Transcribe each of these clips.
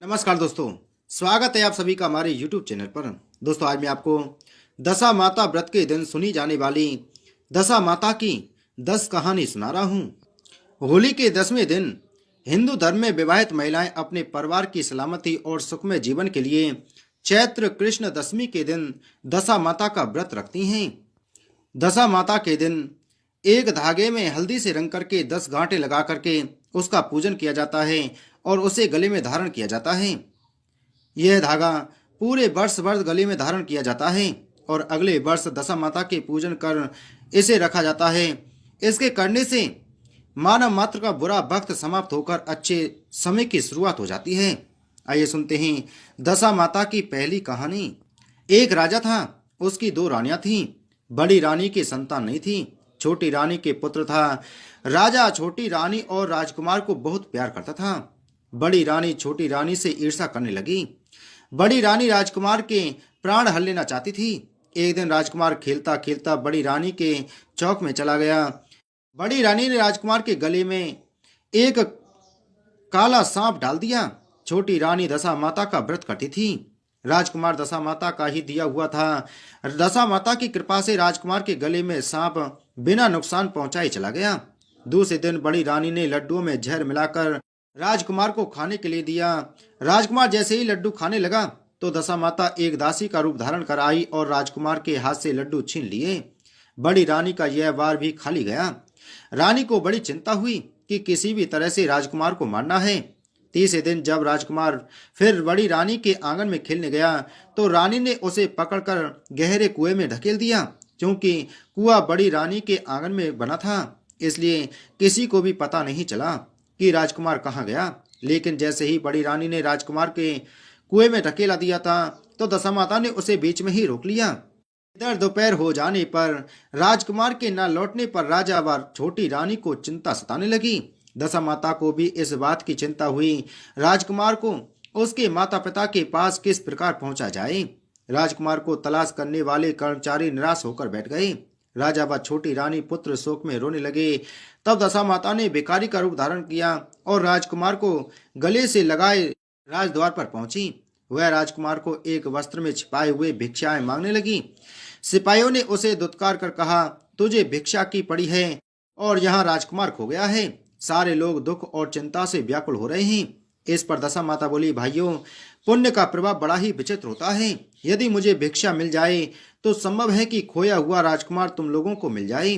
नमस्कार दोस्तों। स्वागत है आप सभी का हमारे YouTube चैनल पर। दोस्तों, आज मैं आपको दशा माता व्रत के दिन सुनी जाने वाली दशा माता की 10 कहानी सुना रहा हूँ। होली के 10वें दिन हिंदू धर्म में विवाहित महिलाएं अपने परिवार की सलामती और सुखमय जीवन के लिए चैत्र कृष्ण दशमी के दिन दशा माता का व्रत रखती हैं। दशा माता के दिन एक धागे में हल्दी से रंग करके 10 गांठें लगा करके उसका पूजन किया जाता है और उसे गले में धारण किया जाता है। यह धागा पूरे वर्ष भर गले में धारण किया जाता है और अगले वर्ष दशा माता के पूजन कर इसे रखा जाता है। इसके करने से मानव मात्र का बुरा वक्त समाप्त होकर अच्छे समय की शुरुआत हो जाती है। आइए सुनते हैं दशा माता की पहली कहानी। एक राजा था, उसकी 2 रानियां थीं। बड़ी रानी की संतान नहीं थी, छोटी रानी के पुत्र था। राजा छोटी रानी और राजकुमार को बहुत प्यार करता था। बड़ी रानी छोटी रानी से ईर्ष्या करने लगी। बड़ी रानी राजकुमार के प्राण हल लेना चाहती थी। एक दिन राजकुमार खेलता खेलता बड़ी रानी के चौक में चला गया। बड़ी रानी ने राजकुमार के गले में एक काला सांप डाल दिया। छोटी रानी दशा माता का व्रत करती थी। राजकुमार दशा माता का ही दिया हुआ था। दशा माता की कृपा से राजकुमार के गले में सांप बिना नुकसान पहुंचाए चला गया। दूसरे दिन बड़ी रानी ने लड्डुओं में जहर मिलाकर राजकुमार को खाने के लिए दिया। राजकुमार जैसे ही लड्डू खाने लगा तो दशा माता एक दासी का रूप धारण कर आई और राजकुमार के हाथ से लड्डू छीन लिए। बड़ी रानी का यह वार भी खाली गया। रानी को बड़ी चिंता हुई कि किसी भी तरह से राजकुमार को मारना है। तीसरे दिन जब राजकुमार फिर बड़ी रानी के आंगन में खेलने गया तो रानी ने उसे पकड़कर गहरे कुएं में ढकेल दिया। क्योंकि कुआं बड़ी रानी के आंगन में बना था, इसलिए किसी को भी पता नहीं चला कि राजकुमार कहाँ गया। लेकिन जैसे ही बड़ी रानी ने राजकुमार के कुएं में ढकेला दिया था तो दशा माता ने उसे बीच में ही रोक लिया। इधर दोपहर हो जाने पर राजकुमार के न लौटने पर राजा व छोटी रानी को चिंता सताने लगी। दशा माता को भी इस बात की चिंता हुई राजकुमार को उसके माता पिता के पास किस प्रकार पहुंचा जाए। राजकुमार को तलाश करने वाले कर्मचारी निराश होकर बैठ गए। राजा व छोटी रानी पुत्र शोक में रोने लगे। तब दशा माता ने भिखारी का रूप धारण किया और राजकुमार को गले से लगाए राजद्वार पर पहुंची। वह राजकुमार को एक वस्त्र में छिपाए हुए भिक्षाएं मांगने लगी। सिपाहियों ने उसे दुत्कार कर कहा, तुझे भिक्षा की पड़ी है और यहाँ राजकुमार खो गया है। सारे लोग दुख और चिंता से व्याकुल हो रहे हैं। इस पर दशा माता बोली, भाइयों, पुण्य का प्रभाव बड़ा ही विचित्र होता है। यदि मुझे भिक्षा मिल जाए तो संभव है कि खोया हुआ राजकुमार तुम लोगों को मिल जाए।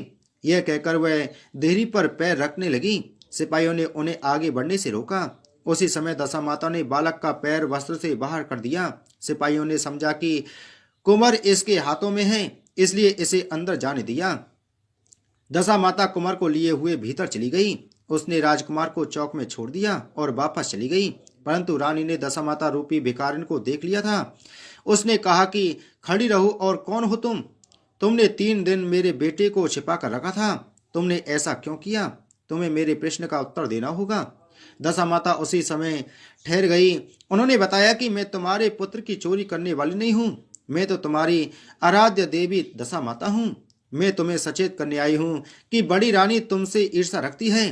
यह कहकर वह देहरी पर पैर रखने लगी। सिपाहियों ने उन्हें आगे बढ़ने से रोका। उसी समय दशा माता ने बालक का पैर वस्त्र से बाहर कर दिया। सिपाहियों ने समझा कि कुंवर इसके हाथों में है, इसलिए इसे अंदर जाने दिया। दशा माता कुंवर को लिए हुए भीतर चली गई। उसने राजकुमार को चौक में छोड़ दिया और वापस चली गई। परंतु रानी ने दशा माता रूपी भिखारिन को देख लिया था। उसने कहा कि खड़ी रहो और कौन हो तुम? तुमने 3 दिन मेरे बेटे को छिपा कर रखा था। तुमने ऐसा क्यों किया? तुम्हें मेरे प्रश्न का उत्तर देना होगा। दशा माता उसी समय ठहर गई। उन्होंने बताया कि मैं तुम्हारे पुत्र की चोरी करने वाली नहीं हूँ। मैं तो तुम्हारी आराध्य देवी दशा माता हूँ। मैं तुम्हें सचेत करने आई हूँ कि बड़ी रानी तुमसे ईर्ष्या रखती है।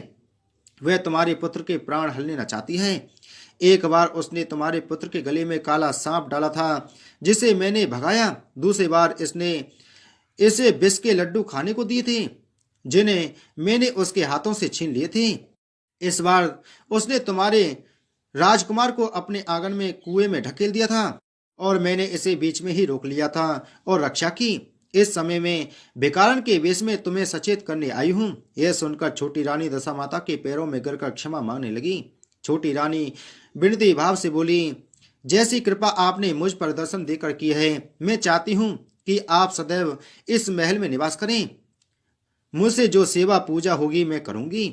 वह तुम्हारे पुत्र के प्राण हल लेना चाहती है। एक बार उसने तुम्हारे पुत्र के गले में काला सांप डाला था, जिसे मैंने भगाया। दूसरी बार इसने इसे विष के लड्डू खाने को दिए थे, जिन्हें मैंने उसके हाथों से छीन लिए थे। इस बार उसने तुम्हारे राजकुमार को अपने आंगन में कुएं में ढकेल दिया था और मैंने इसे बीच में ही रोक लिया था और रक्षा की। इस समय में भिखारन के वेश में तुम्हें सचेत करने आई हूँ। यह सुनकर छोटी रानी दशा माता के पैरों में गिरकर क्षमा मांगने लगी। छोटी रानी विनती भाव से बोली, जैसी कृपा आपने मुझ पर दर्शन देकर की है, मैं चाहती हूँ कि आप सदैव इस महल में निवास करें। मुझसे जो सेवा पूजा होगी मैं करूंगी।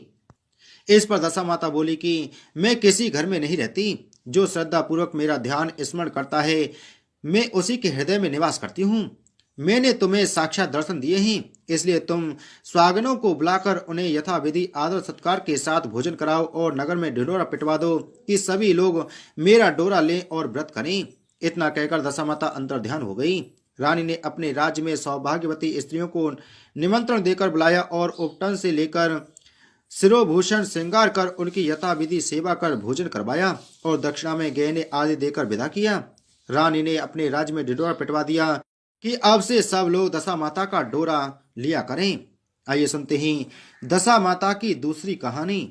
इस पर दशा माता बोली कि मैं किसी घर में नहीं रहती। जो श्रद्धा पूर्वक मेरा ध्यान स्मरण करता है, मैं उसी के हृदय में निवास करती हूँ। मैंने तुम्हें साक्षात दर्शन दिए हैं, इसलिए तुम स्वागनों को बुलाकर उन्हें यथाविधि आदर सत्कार के साथ भोजन कराओ और नगर में ढिंढोरा पिटवा दो कि सभी लोग मेरा डोरा लें और व्रत करें। इतना कहकर दशा माता अंतर्ध्यान हो गई। रानी ने अपने राज्य में सौभाग्यवती स्त्रियों को निमंत्रण देकर बुलाया और उपटन से लेकर शिरोभूषण श्रृंगार कर उनकी यथाविधि सेवा कर भोजन करवाया और दक्षिणा में गहने आदि देकर विदा किया। रानी ने अपने राज्य में ढिंढोरा पिटवा दिया कि अब से सब लोग दशा माता का डोरा लिया करें। आइए सुनते हैं दशा माता की दूसरी कहानी।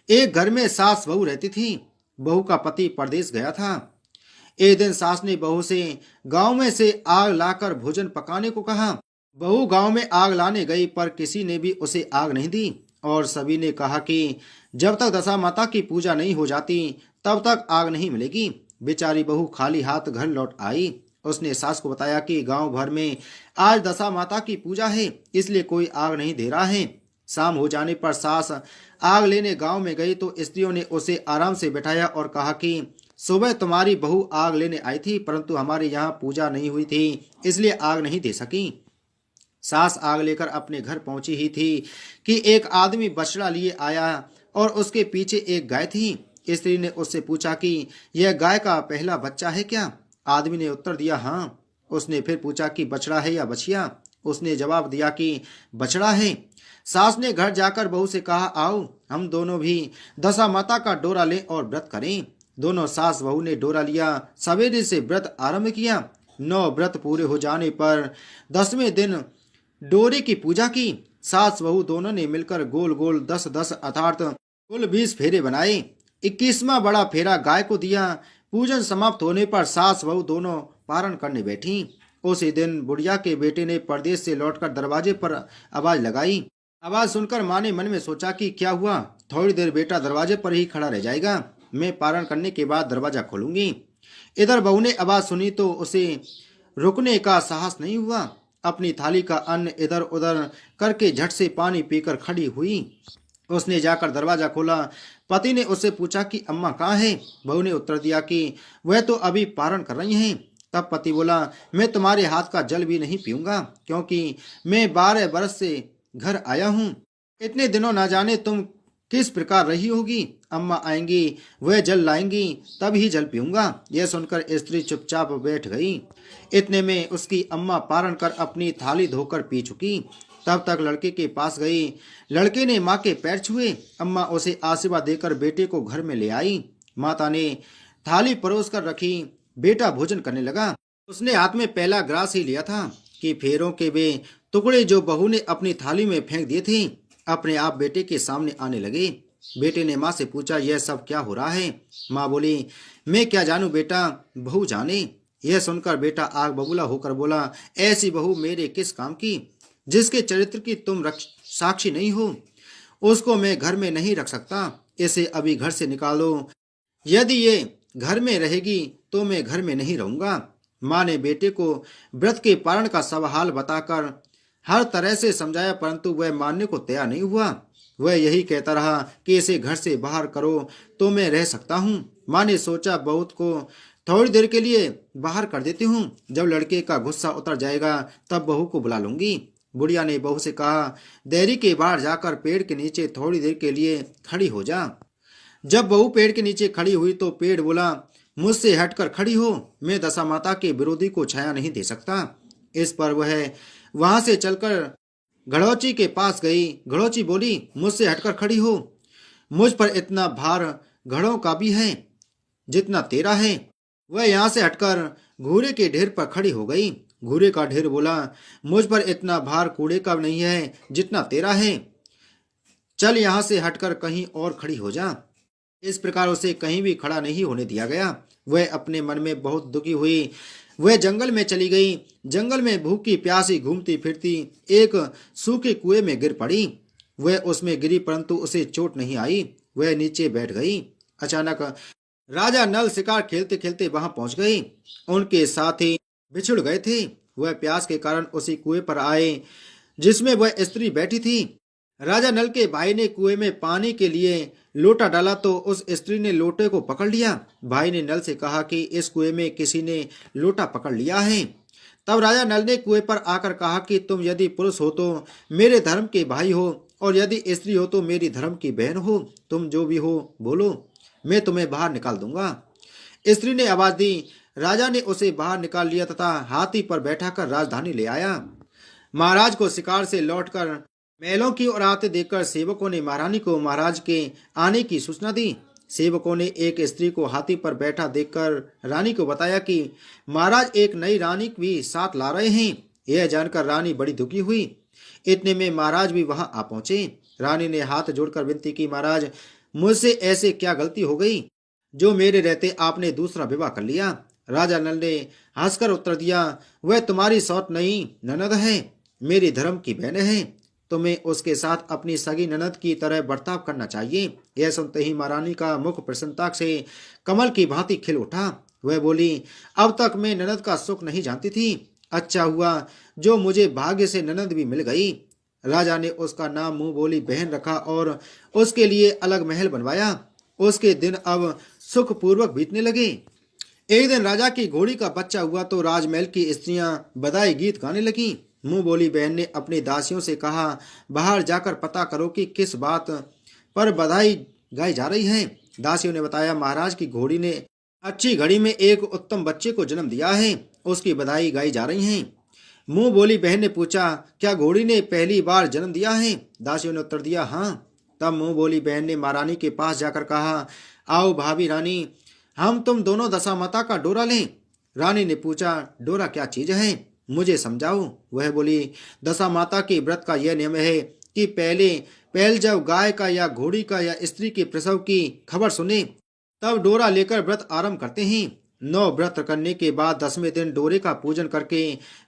एक घर में सास बहू रहती थी। बहू का पति परदेश गया था। एक दिन सास ने बहू से गांव में से आग लाकर भोजन पकाने को कहा। बहू गांव में आग लाने गई पर किसी ने भी उसे आग नहीं दी और सभी ने कहा कि जब तक दशा माता की पूजा नहीं हो जाती तब तक आग नहीं मिलेगी। बेचारी बहू खाली हाथ घर लौट आई। उसने सास को बताया कि गांव भर में आज दशा माता की पूजा है, इसलिए कोई आग नहीं दे रहा है। शाम हो जाने पर सास आग लेने गांव में गई तो स्त्रियों ने उसे आराम से बैठाया और कहा कि सुबह तुम्हारी बहू आग लेने आई थी, परंतु हमारे यहाँ पूजा नहीं हुई थी, इसलिए आग नहीं दे सकी। सास आग लेकर अपने घर पहुंची ही थी कि एक आदमी बछड़ा लिए आया और उसके पीछे एक गाय थी। स्त्री ने उससे पूछा कि यह गाय का पहला बच्चा है क्या? आदमी ने उत्तर दिया हाँ। उसने फिर पूछा कि बछड़ा है या बछिया? उसने जवाब दिया कि बछड़ा है। सास ने घर जाकर बहू से कहा आओ हम दोनों भी दशा माता का डोरा लें और व्रत करें। दोनों सास बहू ने डोरा लिया। सवेरे से व्रत आरंभ किया। 9 व्रत पूरे हो जाने पर 10वें दिन डोरे की पूजा की। सास बहू दोनों ने मिलकर गोल गोल 10-10 अर्थात कुल 20 फेरे बनाए। 21वां बड़ा फेरा गाय को दिया। पूजन समाप्त होने पर सास बहू दोनों पारण करने बैठी। उसी दिन बुढ़िया के बेटे ने परदेश से लौटकर दरवाजे पर आवाज लगाई। आवाज सुनकर माँ ने मन में सोचा कि क्या हुआ, थोड़ी देर बेटा दरवाजे पर ही खड़ा रह जाएगा, मैं पारण करने के बाद दरवाजा खोलूंगी। इधर बहू ने आवाज सुनी तो उसे रुकने का साहस नहीं हुआ। अपनी थाली का अन्न इधर उधर करके झट से पानी पीकर खड़ी हुई। उसने जाकर दरवाजा खोला। पति ने उससे पूछा कि अम्मा कहाँ है? बहू ने उत्तर दिया कि वह तो अभी पारण कर रही हैं। तब पति बोला मैं तुम्हारे हाथ का जल भी नहीं पीऊंगा, क्योंकि मैं 12 बरस से घर आया हूँ। इतने दिनों ना जाने तुम किस प्रकार रही होगी। अम्मा आएंगी, वह जल लाएंगी, तब ही जल पीऊंगा। यह सुनकर स्त्री चुपचाप बैठ गई। इतने में उसकी अम्मा पारण कर अपनी थाली धोकर पी चुकी। तब तक लड़के के पास गई। लड़के ने माँ के पैर छुए। अम्मा उसे आशीर्वाद देकर बेटे को घर में ले आई। माता ने थाली परोस कर रखी। बेटा भोजन करने लगा। उसने हाथ में पहला ग्रास ही लिया था कि फेरों के वे टुकड़े जो बहू ने अपनी थाली में फेंक दिए थे अपने आप बेटे के सामने आने लगे। बेटे ने माँ से पूछा यह सब क्या हो रहा है? माँ बोली मैं क्या जानू बेटा, बहू जाने। यह सुनकर बेटा आग बबूला होकर बोला ऐसी बहू मेरे किस काम की, जिसके चरित्र की तुम साक्षी नहीं हो, उसको मैं घर में नहीं रख सकता। इसे अभी घर से निकालो। यदि ये घर में रहेगी तो मैं घर में नहीं रहूंगा। माँ ने बेटे को व्रत के पारण का सब हाल बताकर हर तरह से समझाया, परंतु वह मानने को तैयार नहीं हुआ। वह यही कहता रहा कि इसे घर से बाहर करो तो मैं रह सकता हूँ। माँ ने सोचा बहुत को थोड़ी देर के लिए बाहर कर देती हूँ, जब लड़के का गुस्सा उतर जाएगा तब बहू को बुला लूंगी। बुढ़िया ने बहू से कहा देरी के बाहर जाकर पेड़ के नीचे थोड़ी देर के लिए खड़ी हो जा। जब बहू पेड़ के नीचे खड़ी हुई तो पेड़ बोला मुझसे हटकर खड़ी हो, मैं दशा माता के विरोधी को छाया नहीं दे सकता। इस पर वह वहां से चलकर घड़ौची के पास गई। घड़ौची बोली मुझसे हटकर खड़ी हो, मुझ पर इतना भार घड़ों का भी है जितना तेरा है। वह यहाँ से हटकर घूरे के ढेर पर खड़ी हो गई। घूरे का ढेर बोला मुझ पर इतना भार कूड़े का नहीं है जितना तेरा है, चल यहाँ से हटकर कहीं और खड़ी हो जा। इस प्रकार उसे कहीं भी खड़ा नहीं होने दिया गया। वह अपने मन में बहुत दुखी हुई। वह जंगल में चली गई। जंगल में भूखी प्यासी घूमती फिरती एक सूखे कुएं में गिर पड़ी। वह उसमें गिरी परंतु उसे चोट नहीं आई। वह नीचे बैठ गई। अचानक राजा नल शिकार खेलते खेलते वहां पहुंच गए। उनके साथी बिछुड़ गए थे। वह प्यास के कारण उसी कुएं पर आए जिसमें वह स्त्री बैठी थी। राजा नल के भाई ने कुएं में पानी के लिए लोटा डाला तो उस स्त्री ने लोटे को पकड़ लिया। भाई ने नल से कहा कि इस कुएं में किसी ने लोटा पकड़ लिया है। तब राजा नल ने कुएं पर आकर कहा कि तुम यदि पुरुष हो तो मेरे धर्म के भाई हो और यदि स्त्री हो तो मेरी धर्म की बहन हो। तुम जो भी हो बोलो, मैं तुम्हें बाहर निकाल दूंगा। स्त्री ने आवाज दी। राजा ने उसे बाहर निकाल लिया तथा हाथी पर बैठाकर राजधानी ले आया। महाराज को शिकार से लौटकर महलों की ओर आते देखकर सेवकों ने महारानी को महाराज के आने की सूचना दी। सेवकों ने एक स्त्री को हाथी पर बैठा देखकर रानी को बताया कि महाराज एक नई रानी भी साथ ला रहे हैं। यह जानकर रानी बड़ी दुखी हुई। इतने में महाराज भी वहां आ पहुंचे। रानी ने हाथ जोड़कर विनती की, महाराज मुझसे ऐसे क्या गलती हो गई जो मेरे रहते आपने दूसरा विवाह कर लिया। राजा नल ने हंसकर उत्तर दिया, वह तुम्हारी सौत नहीं ननद है, मेरी धर्म की बहन है। तुम्हें उसके साथ अपनी सगी ननद की तरह बर्ताव करना चाहिए। यह सुनते ही महारानी का मुख प्रसन्नता से कमल की भांति खिल उठा। वह बोली, अब तक मैं ननद का सुख नहीं जानती थी। अच्छा हुआ जो मुझे भाग्य से ननद भी मिल गई। राजा ने उसका नाम मुंह बोली बहन रखा और उसके लिए अलग महल बनवाया। उसके दिन अब सुखपूर्वक बीतने लगे। एक दिन राजा की घोड़ी का बच्चा हुआ तो राजमहल की स्त्रियां बधाई गीत गाने लगी। मुंह बोली बहन ने अपनी दासियों से कहा, बाहर जाकर पता करो कि किस बात पर बधाई गाई जा रही है। दासियों ने बताया, महाराज की घोड़ी ने अच्छी घड़ी में एक उत्तम बच्चे को जन्म दिया है, उसकी बधाई गाई जा रही है। मुंह बोली बहन ने पूछा, क्या घोड़ी ने पहली बार जन्म दिया है? दासियों ने उत्तर दिया, हाँ। तब मुंह बोली बहन ने महारानी के पास जाकर कहा, आओ भाभी रानी, हम तुम दोनों दशा माता का डोरा लें। रानी ने पूछा, डोरा क्या चीज है, मुझे समझाओ। वह बोली, दशा माता के व्रत का यह नियम है कि पहले जब गाय का या घोड़ी का या स्त्री के प्रसव की खबर सुने तब डोरा लेकर व्रत आरंभ करते हैं। 9 व्रत करने के बाद 10वें दिन डोरे का पूजन करके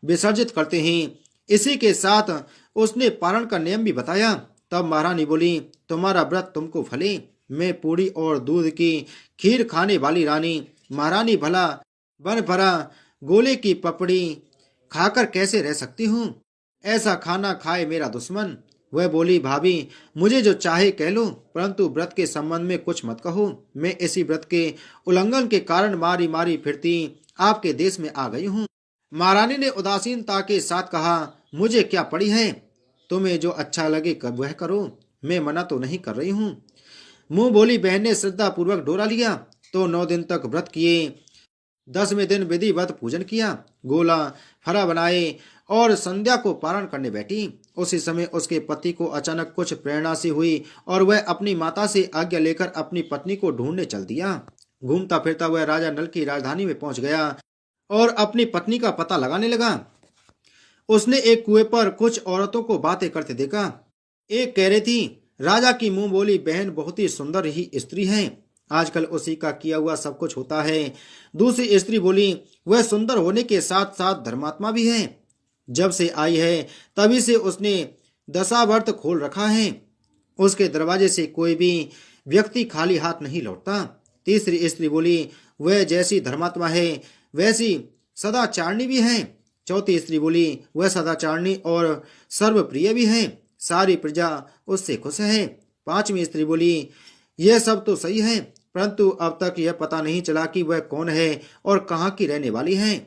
विसर्जित करते हैं। इसी के साथ उसने पारण का नियम भी बताया। तब महारानी बोली, तुम्हारा व्रत तुमको फले। मैं पूरी और दूध की खीर खाने वाली रानी महारानी भला बन भरा गोले की पपड़ी खाकर कैसे रह सकती हूँ? ऐसा खाना खाए मेरा दुश्मन। वह बोली, भाभी मुझे जो चाहे कह लो, परंतु व्रत के संबंध में कुछ मत कहो। मैं इसी व्रत के उल्लंघन के कारण मारी मारी फिरती आपके देश में आ गई हूँ। महारानी ने उदासीनता के साथ कहा, मुझे क्या पड़ी है, तुम्हें जो अच्छा लगे वह करो, मैं मना तो नहीं कर रही हूँ। मुंह बोली बहन ने श्रद्धा पूर्वक डोरा लिया तो 9 दिन तक व्रत किए। 10वें दिन विधिवत पूजन किया, गोला फरा बनाए और संध्या को पारण करने बैठी। उसी समय उसके पति को अचानक कुछ प्रेरणा सी हुई और वह अपनी माता से आज्ञा लेकर अपनी पत्नी को ढूंढने चल दिया। घूमता फिरता वह राजा नल की राजधानी में पहुंच गया और अपनी पत्नी का पता लगाने लगा। उसने एक कुएं पर कुछ औरतों को बातें करते देखा। एक कह रही थी, राजा की मुंह बोली बहन बहुत ही सुंदर ही स्त्री है, आजकल उसी का किया हुआ सब कुछ होता है। दूसरी स्त्री बोली, वह सुंदर होने के साथ साथ धर्मात्मा भी है, जब से आई है तभी से उसने दशावर्त खोल रखा है, उसके दरवाजे से कोई भी व्यक्ति खाली हाथ नहीं लौटता। तीसरी स्त्री बोली, वह जैसी धर्मात्मा है वैसी सदाचारणी भी है। चौथी स्त्री बोली, वह सदाचारणी और सर्वप्रिय भी है, सारी प्रजा उससे खुश है। पांचवी स्त्री बोली, यह सब तो सही है, परंतु अब तक यह पता नहीं चला कि वह कौन है और कहाँ की रहने वाली है।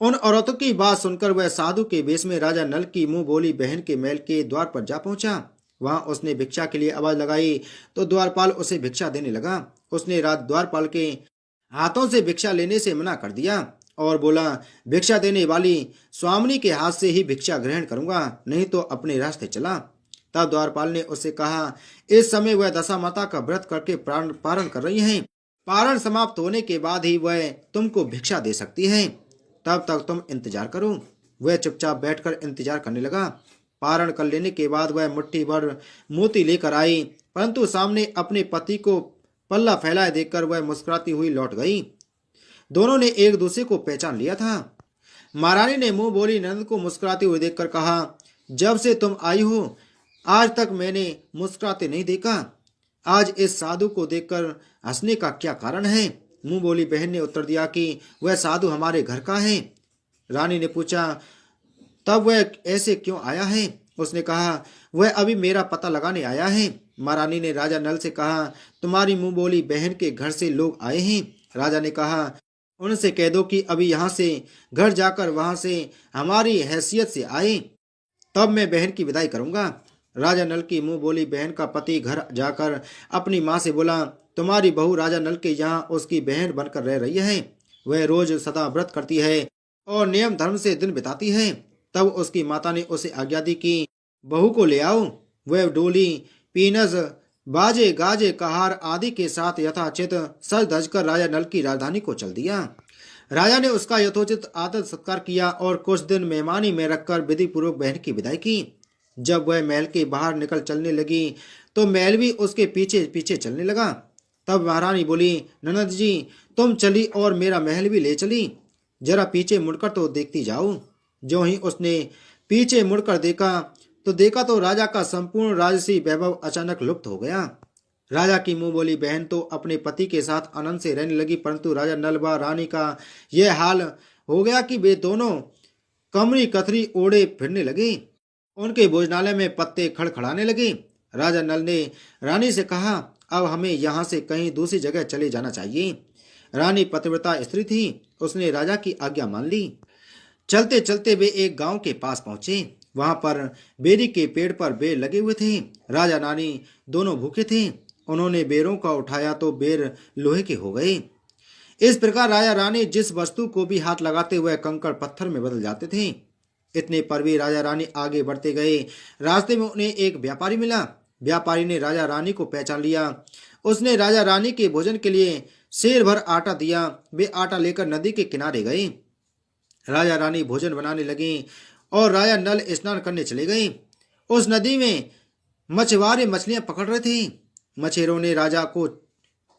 उन औरतों की बात सुनकर वह साधु के वेश में राजा नल की मुंह बोली बहन के महल के द्वार पर जा पहुंचा। वहां उसने भिक्षा के लिए आवाज लगाई तो द्वारपाल उसे भिक्षा देने लगा। उसने द्वारपाल के हाथों से भिक्षा लेने से मना कर दिया और बोला, भिक्षा देने वाली स्वामिनी के हाथ से ही भिक्षा ग्रहण करूंगा, नहीं तो अपने रास्ते चला। तब द्वारपाल ने उससे कहा, इस समय वह दशा माता का व्रत करके पारण कर रही हैं, पारण समाप्त होने के बाद ही वह तुमको भिक्षा दे सकती है, तब तक तुम इंतजार करो। वह चुपचाप बैठकर इंतजार करने लगा। पारण कर लेने के बाद वह मुट्ठी भर मोती लेकर आई, परंतु सामने अपने पति को पल्ला फैलाए देखकर वह मुस्कुराती हुई लौट गई। दोनों ने एक दूसरे को पहचान लिया था। महारानी ने मुंह बोली नंद को मुस्कुराते हुए देखकर कहा, जब से तुम आई हो आज तक मैंने मुस्कुराते नहीं देखा, आज इस साधु को देखकर हंसने का क्या कारण है? मुंह बोली बहन ने उत्तर दिया कि वह साधु हमारे घर का है। रानी ने पूछा, तब वह ऐसे क्यों आया है? उसने कहा, वह अभी मेरा पता लगाने आया है। महारानी ने राजा नल से कहा, तुम्हारी मुंह बोली बहन के घर से लोग आए हैं। राजा ने कहा, उनसे कह दो कि अभी यहाँ से घर जाकर वहां से हमारी हैसियत से आए, तब मैं बहन की विदाई करूंगा। राजा नल की मुंह बोली बहन का पति घर जाकर अपनी माँ से बोला, तुम्हारी बहू राजा नल के यहाँ उसकी बहन बनकर रह रही है। वह रोज सदा व्रत करती है और नियम धर्म से दिन बिताती है। तब उसकी माता ने उसे आज्ञा दी कि बहू को ले आओ। वह डोली पीनस बाजे गाजे कहार आदि के साथ यथाचित सज धज कर राजा नल की राजधानी को चल दिया। राजा ने उसका यथोचित आदर सत्कार किया और कुछ दिन मेहमानी में रखकर विधि पूर्वक बहन की विदाई की। जब वह महल के बाहर निकल चलने लगी तो महल भी उसके पीछे पीछे चलने लगा। तब महारानी बोली, ननद जी तुम चली और मेरा महल भी ले चली, जरा पीछे मुड़कर तो देखती जाओ। जो ही उसने पीछे मुड़कर देखा तो राजा का संपूर्ण राजसी वैभव अचानक लुप्त हो गया। राजा की मुंह बोली बहन तो अपने पति के साथ आनंद से रहने लगी, परंतु राजा नल व रानी का यह हाल हो गया कि वे दोनों कमरी कथरी ओढ़े फिरने लगे। उनके भोजनालय में पत्ते खड़खड़ाने लगे। राजा नल ने रानी से कहा, अब हमें यहाँ से कहीं दूसरी जगह चले जाना चाहिए। रानी पतिव्रता स्त्री थी, उसने राजा की आज्ञा मान ली। चलते चलते वे एक गांव के पास पहुंचे। वहां पर बेरी के पेड़ पर बेर लगे हुए थे। राजा रानी दोनों भूखे थे। उन्होंने बेरों का उठाया तो बेर लोहे के हो गए। इस प्रकार राजा रानी जिस वस्तु को भी हाथ लगाते हुए कंकड़ पत्थर में बदल जाते थे। इतने पर भी राजा रानी आगे बढ़ते गए। रास्ते में उन्हें एक व्यापारी मिला। व्यापारी ने राजा रानी को पहचान लिया। उसने राजा रानी के भोजन के लिए शेर भर आटा दिया। वे आटा लेकर नदी के किनारे गए। राजा रानी भोजन बनाने लगे और राजा नल स्नान करने चले गए। उस नदी में मछुआरे मछलियां पकड़ रहे थे। मछेरों ने राजा को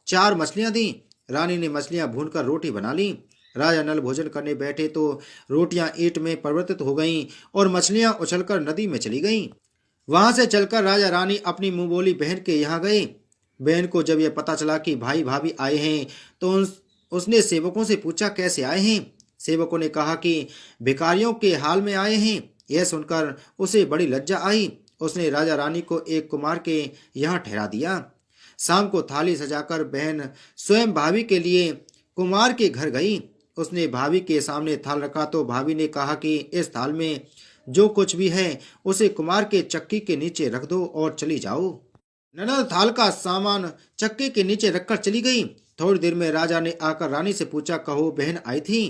4 मछलियां दी। रानी ने मछलियां भूनकर रोटी बना ली। राजा नल भोजन करने बैठे तो रोटियां ईंट में परिवर्तित हो गईं और मछलियां उछलकर नदी में चली गईं। वहां से चलकर राजा रानी अपनी मुंह बोली बहन के यहाँ गए। बहन को जब यह पता चला कि भाई भाभी आए हैं तो उसने सेवकों से पूछा, कैसे आए हैं? सेवकों ने कहा कि भिखारियों के हाल में आए हैं। यह सुनकर उसे बड़ी लज्जा आई। उसने राजा रानी को एक कुमार के यहाँ ठहरा दिया। शाम को थाली सजाकर बहन स्वयं भाभी के लिए कुमार के घर गई। उसने भाभी के सामने थाल रखा तो भाभी ने कहा कि इस थाल में जो कुछ भी है उसे कुमार के चक्की के नीचे रख दो और चली जाओ। ननद थाल का सामान चक्की के नीचे रखकर चली गई। थोड़ी देर में राजा ने आकर रानी से पूछा, कहो बहन आई थी,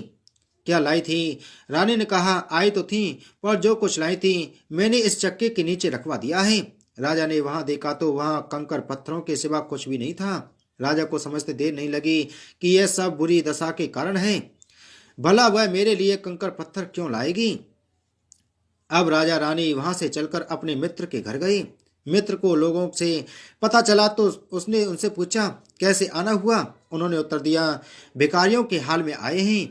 क्या लाई थी? रानी ने कहा, आई तो थी, पर जो कुछ लाई थी मैंने इस चक्के के नीचे रखवा दिया है। राजा ने वहां देखा तो वहां कंकर पत्थरों के सिवा कुछ भी नहीं था। राजा को समझते देर नहीं लगी कि यह सब बुरी दशा के कारण है। भला वह मेरे लिए कंकर पत्थर क्यों लाएगी? अब राजा रानी वहां से चलकर अपने मित्र के घर गए। मित्र को लोगों से पता चला तो उसने उनसे पूछा, कैसे आना हुआ? उन्होंने उत्तर दिया, भिखारियों के हाल में आए हैं।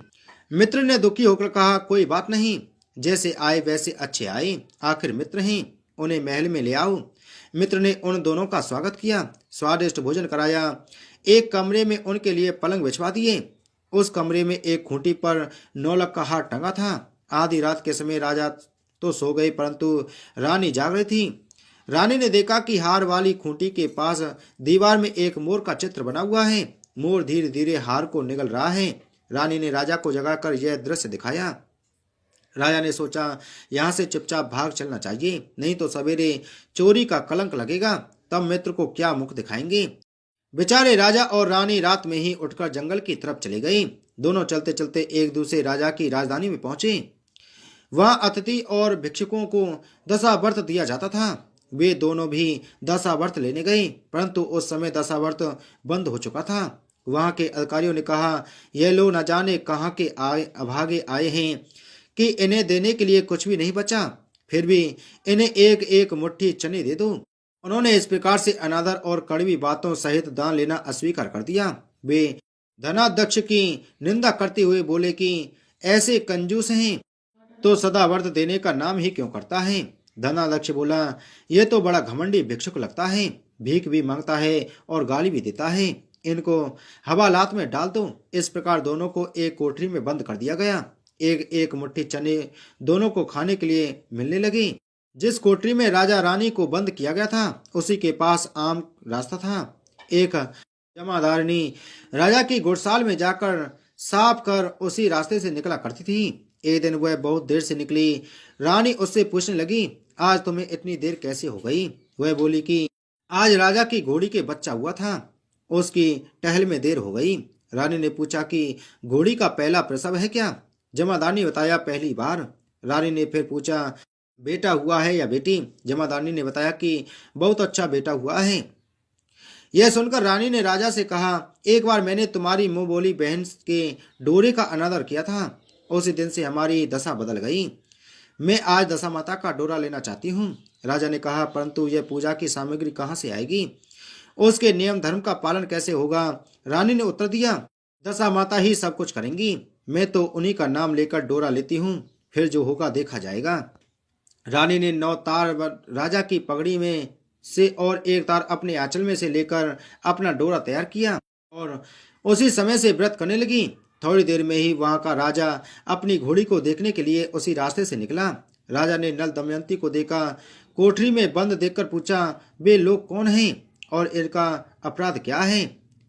मित्र ने दुखी होकर कहा, कोई बात नहीं, जैसे आए वैसे अच्छे आए, आखिर मित्र हैं, उन्हें महल में ले आओ। मित्र ने उन दोनों का स्वागत किया, स्वादिष्ट भोजन कराया। एक कमरे में उनके लिए पलंग बिछवा दिए। उस कमरे में एक खूंटी पर नौलख का हार टंगा था। आधी रात के समय राजा तो सो गए, परंतु रानी जाग रही थी। रानी ने देखा कि हार वाली खूंटी के पास दीवार में एक मोर का चित्र बना हुआ है। मोर धीरे धीरे हार को निगल रहा है। रानी ने राजा को जगाकर यह दृश्य दिखाया। राजा ने सोचा, यहाँ से चुपचाप भाग चलना चाहिए, नहीं तो सवेरे चोरी का कलंक लगेगा, तब मित्र को क्या मुख दिखाएंगे। बेचारे राजा और रानी रात में ही उठकर जंगल की तरफ चले गए। दोनों चलते चलते एक दूसरे राजा की राजधानी में पहुंचे। वहां अतिथि और भिक्षुकों को दशावर्त दिया जाता था। वे दोनों भी दशावर्त लेने गए, परंतु उस समय दशावर्त बंद हो चुका था। वहां के अधिकारियों ने कहा, ये लोग न जाने कहाँ के अभागे आए हैं कि इन्हें देने के लिए कुछ भी नहीं बचा, फिर भी इन्हें एक एक मुट्ठी चने दे दो। उन्होंने इस प्रकार से अनादर और कड़वी बातों सहित दान लेना अस्वीकार कर दिया। वे धनाध्यक्ष की निंदा करते हुए बोले कि ऐसे कंजूस हैं तो सदा व्रत देने का नाम ही क्यों करता है। धनाध्यक्ष बोला, यह तो बड़ा घमंडी भिक्षुक लगता है, भीख भी मांगता है और गाली भी देता है, इनको हवालात में डाल दो। इस प्रकार दोनों को एक कोठरी में बंद कर दिया गया। एक एक मुट्ठी चने दोनों को खाने के लिए मिलने लगी। जिस कोठरी में राजा रानी को बंद किया गया था उसी के पास आम रास्ता था। एक जमादारनी राजा की घुड़साल में जाकर साफ कर उसी रास्ते से निकला करती थी। एक दिन वह बहुत देर से निकली। रानी उससे पूछने लगी, आज तुम्हें इतनी देर कैसे हो गई? वह बोली कि आज राजा की घोड़ी के बच्चा हुआ था, उसकी टहल में देर हो गई। रानी ने पूछा कि घोड़ी का पहला प्रसव है क्या? जमादार ने बताया, पहली बार। रानी ने फिर पूछा, बेटा हुआ है या बेटी? जमादारनी ने बताया कि बहुत अच्छा बेटा हुआ है। यह सुनकर रानी ने राजा से कहा, एक बार मैंने तुम्हारी मुंह बोली बहन के डोरे का अनादर किया था। उसी दिन से हमारी दशा बदल गई। मैं आज दशा माता का डोरा लेना चाहती हूँ। राजा ने कहा, परंतु यह पूजा की सामग्री कहाँ से आएगी? उसके नियम धर्म का पालन कैसे होगा? रानी ने उत्तर दिया, दशा माता ही सब कुछ करेंगी। मैं तो उन्हीं का नाम लेकर डोरा लेती हूँ, फिर जो होगा देखा जाएगा। रानी ने 9 तार राजा की पगड़ी में से और एक तार अपने आंचल में से लेकर अपना डोरा तैयार किया और उसी समय से व्रत करने लगी। थोड़ी देर में ही वहां का राजा अपनी घोड़ी को देखने के लिए उसी रास्ते से निकला। राजा ने नल दमयंती को देखा। कोठरी में बंद देखकर पूछा, वे लोग कौन हैं और इनका अपराध क्या है?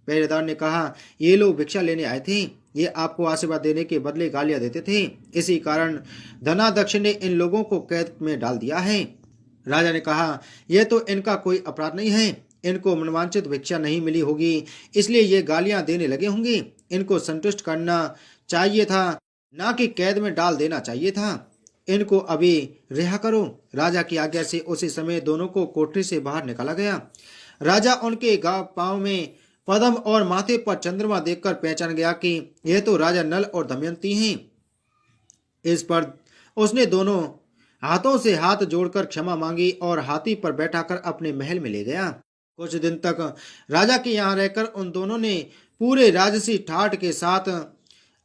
पहरेदार ने कहा, ये लोग भिक्षा लेने आए थे। ये आपको आशीर्वाद देने के बदले गालियां देते थे। इसी कारण धनाध्यक्ष ने इन लोगों को कैद में डाल दिया है। राजा ने कहा, यह तो इनका कोई अपराध नहीं है। इनको मनवांचित भिक्षा नहीं मिली होगी, इसलिए ये गालियां देने लगे होंगे। इनको संतुष्ट करना चाहिए था, ना कि कैद में डाल देना चाहिए था। इनको अभी रिहा करो। राजा की आज्ञा से उसी समय दोनों को कोठरी से बाहर निकाला गया। राजा उनके पांव में पद्म और माथे पर चंद्रमा देखकर पहचान गया कि यह तो राजा नल और दमयंती हैं। इस पर उसने दोनों हाथों से हाथ जोड़कर क्षमा मांगी और हाथी पर बैठाकर अपने महल में ले गया। कुछ दिन तक राजा के यहाँ रहकर उन दोनों ने पूरे राजसी ठाठ के साथ